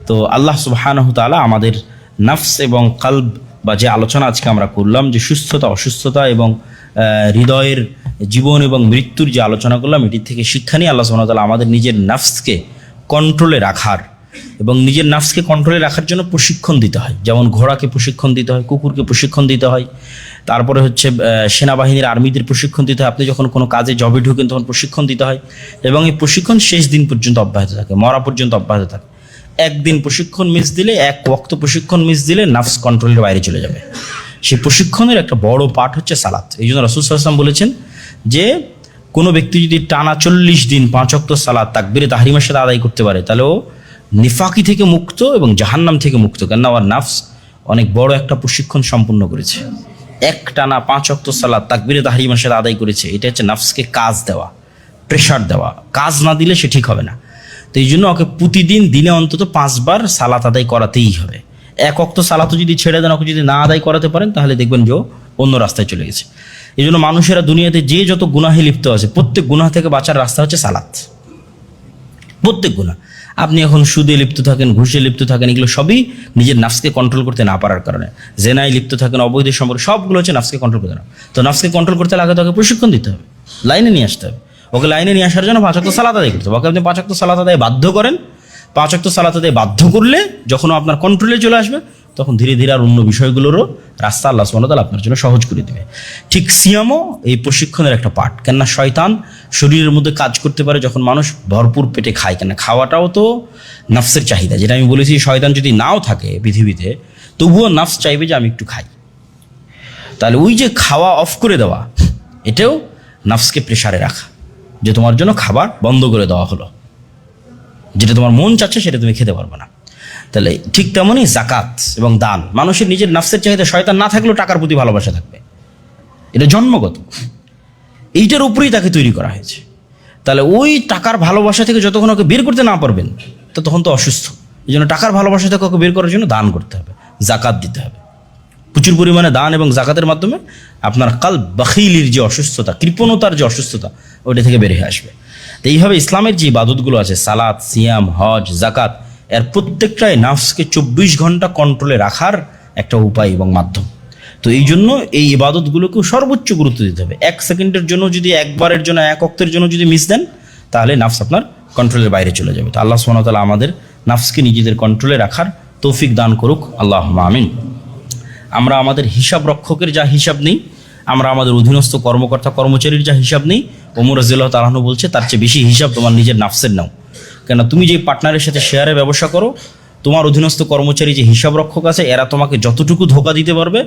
তো আল্লাহ সুবহানাহু তাআলা আমাদের নাফস এবং কালব, বা যে আলোচনা আজকে আমরা করলাম, যে সুস্থতা, অসুস্থতা এবং হৃদয়ের জীবন এবং মৃত্যুর যে আলোচনা করলাম, এটির থেকে শিক্ষা নিয়ে আল্লাহ সুবহানাহু তাআলা আমাদের নিজের নাফসকে কন্ট্রোলে রাখার এবং নিজের নাফসকে কন্ট্রোলে রাখার জন্য প্রশিক্ষণ দিতে হয়। যেমন ঘোড়াকে প্রশিক্ষণ দিতে হয়, কুকুরকে প্রশিক্ষণ দিতে হয়, তারপরে হচ্ছে সেনাবাহিনীর, আর্মিদের প্রশিক্ষণ দিতে হয়। আপনি যখন কোনো কাজে জবে ঢুকেন তখন প্রশিক্ষণ দিতে হয়, এবং এই প্রশিক্ষণ শেষ দিন পর্যন্ত অব্যাহত থাকে, মরা পর্যন্ত অব্যাহত থাকে। একদিন প্রশিক্ষণ মিস দিলে, এক ওয়াক্ত প্রশিক্ষণ মিস দিলে নাফস কন্ট্রোলের বাইরে চলে যাবে। সেই প্রশিক্ষণের একটা বড় পার্ট হচ্ছে সালাত। এই জন্য রাসূল সাল্লাল্লাহু আলাইহি ওয়াসাল্লাম বলেছেন যে কোনো ব্যক্তি যদি টানা 40 দিন 5 ওয়াক্ত সালাত তাকবীরে তাহরিমের সাথে আদায় করতে পারে, তাহলে ও নিফাকি থেকে মুক্ত এবং জাহান্নাম থেকে মুক্ত। কেননা আমার নাফস অনেক বড় একটা প্রশিক্ষণ সম্পূর্ণ করেছে, এক টানা 5 ওয়াক্ত সালাত তাকবীরে তাহরিমের সাথে আদায় করেছে। এটা হচ্ছে নাফসকে কাজ দেওয়া, প্রেশার দেওয়া। কাজ না দিলে সে ঠিক হবে না। তো এই জন্য ওকে প্রতিদিন দিনে অন্তত 5 বার সালাত আদায় করাতেই হবে। এক ওয়াক্ত সালাতও যদি ছেড়ে দেন, ওকে যদি না আদায় করাতে পারেন, তাহলে দেখবেন যে অন্য রাস্তায় চলে গেছে। এই জন্য মানুষেরা দুনিয়াতে যে যত গুনাহে লিপ্ত আছে, প্রত্যেক গুনাহ থেকে বাঁচার রাস্তা হচ্ছে সালাত। প্রত্যেক গুনাহ, আপনি এখন সুদে লিপ্ত থাকেন, ঘুষে লিপ্ত থাকেন, এগুলো সবই নিজের নাফসকে কন্ট্রোল করতে না পারার কারণে। জেনায় লিপ্ত থাকেন, অবৈধ সম্পর্ক, সবগুলো হচ্ছে নাফসকে কন্ট্রোল করতে না। তো নাফসকে কন্ট্রোল করতে লাগে তাকে প্রশিক্ষণ দিতে হবে, লাইনে নিয়ে আসতে হবে। ওকে লাইনে নিয়ে আসার জন্য 5 ওয়াক্ত সালাত আদায় করতে হবে। ওকে আপনি 5 ওয়াক্ত সালাত আদায় বাধ্য করেন, 5 ওয়াক্ত সালাত আদায় বাধ্য করলে যখন আপনার কন্ট্রোলে চলে আসবে, তখন ধীরে ধীরে আর অন্য বিষয়গুলোরও রাস্তা আল্লাহ সুবহানাহু ওয়া তাআলা আপনার জন্য সহজ করে দেবে। ঠিক সিয়ামও এই প্রশিক্ষণের একটা পার্ট। কেননা শয়তান শরীরের মধ্যে কাজ করতে পারে যখন মানুষ ভরপুর পেটে খায়। কেন খাওয়াটাও তো নাফসের চাহিদা, যেটা আমি বলেছি। শয়তান যদি নাও থাকে পৃথিবীতে, তবুও নাফস চাইবে যে আমি একটু খাই। তাহলে ওই যে খাওয়া অফ করে দেওয়া, এটাও নাফসকে প্রেসারে রাখা, যে তোমার জন্য খাবার বন্ধ করে দেওয়া হলো, যেটা তোমার মন চাচ্ছে সেটা তুমি খেতে পারবে না। তাহলে ঠিক তেমনই জাকাত এবং দান। মানুষের নিজের নাফসের চাহিদা, শয়তান না থাকলেও টাকার প্রতি ভালোবাসা থাকবে, এটা জন্মগত, এইটার উপরেই তাকে তৈরি করা হয়েছে। তাহলে ওই টাকার ভালোবাসা থেকে যতক্ষণ ওকে বের করতে না পারবেন, তখন তো অসুস্থ। এই জন্য টাকার ভালোবাসা থেকে ওকে বের করার জন্য দান করতে হবে, জাকাত দিতে হবে। প্রচুর পরিমাণে দান এবং জাকাতের মাধ্যমে আপনার কালব বাখিলির যে অসুস্থতা, কৃপণতার যে অসুস্থতা, ওইটা থেকে বের হয়ে আসবে। তো এইভাবে ইসলামের যে ইবাদতগুলো আছে, সালাত, সিয়াম, হজ, জাকাত, এর প্রত্যেকটাই নাফসকে 24 ঘন্টা কন্ট্রোলে রাখার একটা উপায় এবং মাধ্যম। তো এই জন্য এই ইবাদতগুলোকেও সর্বোচ্চ গুরুত্ব দিতে হবে। 1 সেকেন্ডের জন্য যদি, একবারের জন্য, 1 ওয়াক্তের জন্য যদি মিস দেন, তাহলে নাফস আপনার কন্ট্রোলের বাইরে চলে যাবে। তো আল্লাহ সুবহানাহু ওয়া তাআলা আমাদের নাফসকে নিজেদের কন্ট্রোলে রাখার তৌফিক দান করুক, আল্লাহুম্মা আমিন। আমরা আমাদের হিসাব রক্ষকের যা হিসাব নেই, আমরা আমাদের অধীনস্থ কর্মকর্তা কর্মচারীর যা হিসাব নেই, ওমর রাদিয়াল্লাহু তাআলা আনহু বলছে, তার চেয়ে বেশি হিসাব তোমার নিজের নাফসের নাও। কেন তুমি যে পার্টনারের সাথে শেয়ারে ব্যবসা করো, তোমার অধীনস্থ কর্মচারী যে হিসাব রক্ষক আছে, এরা তোমাকে যতটুকু ধোঁকা দিতে পারবে,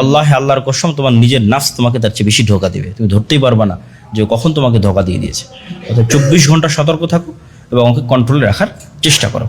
আল্লাহ আল্লাহর কসম তোমার নিজের নাফস তোমাকে তার চেয়ে বেশি ধোঁকা দিবে। তুমি ধরতেই পারবা না যে কখন তোমাকে ধোঁকা দিয়ে দিয়েছে। অর্থাৎ 24 ঘন্টা সতর্ক থাকো এবং ওকে কন্ট্রোলে রাখার চেষ্টা করো।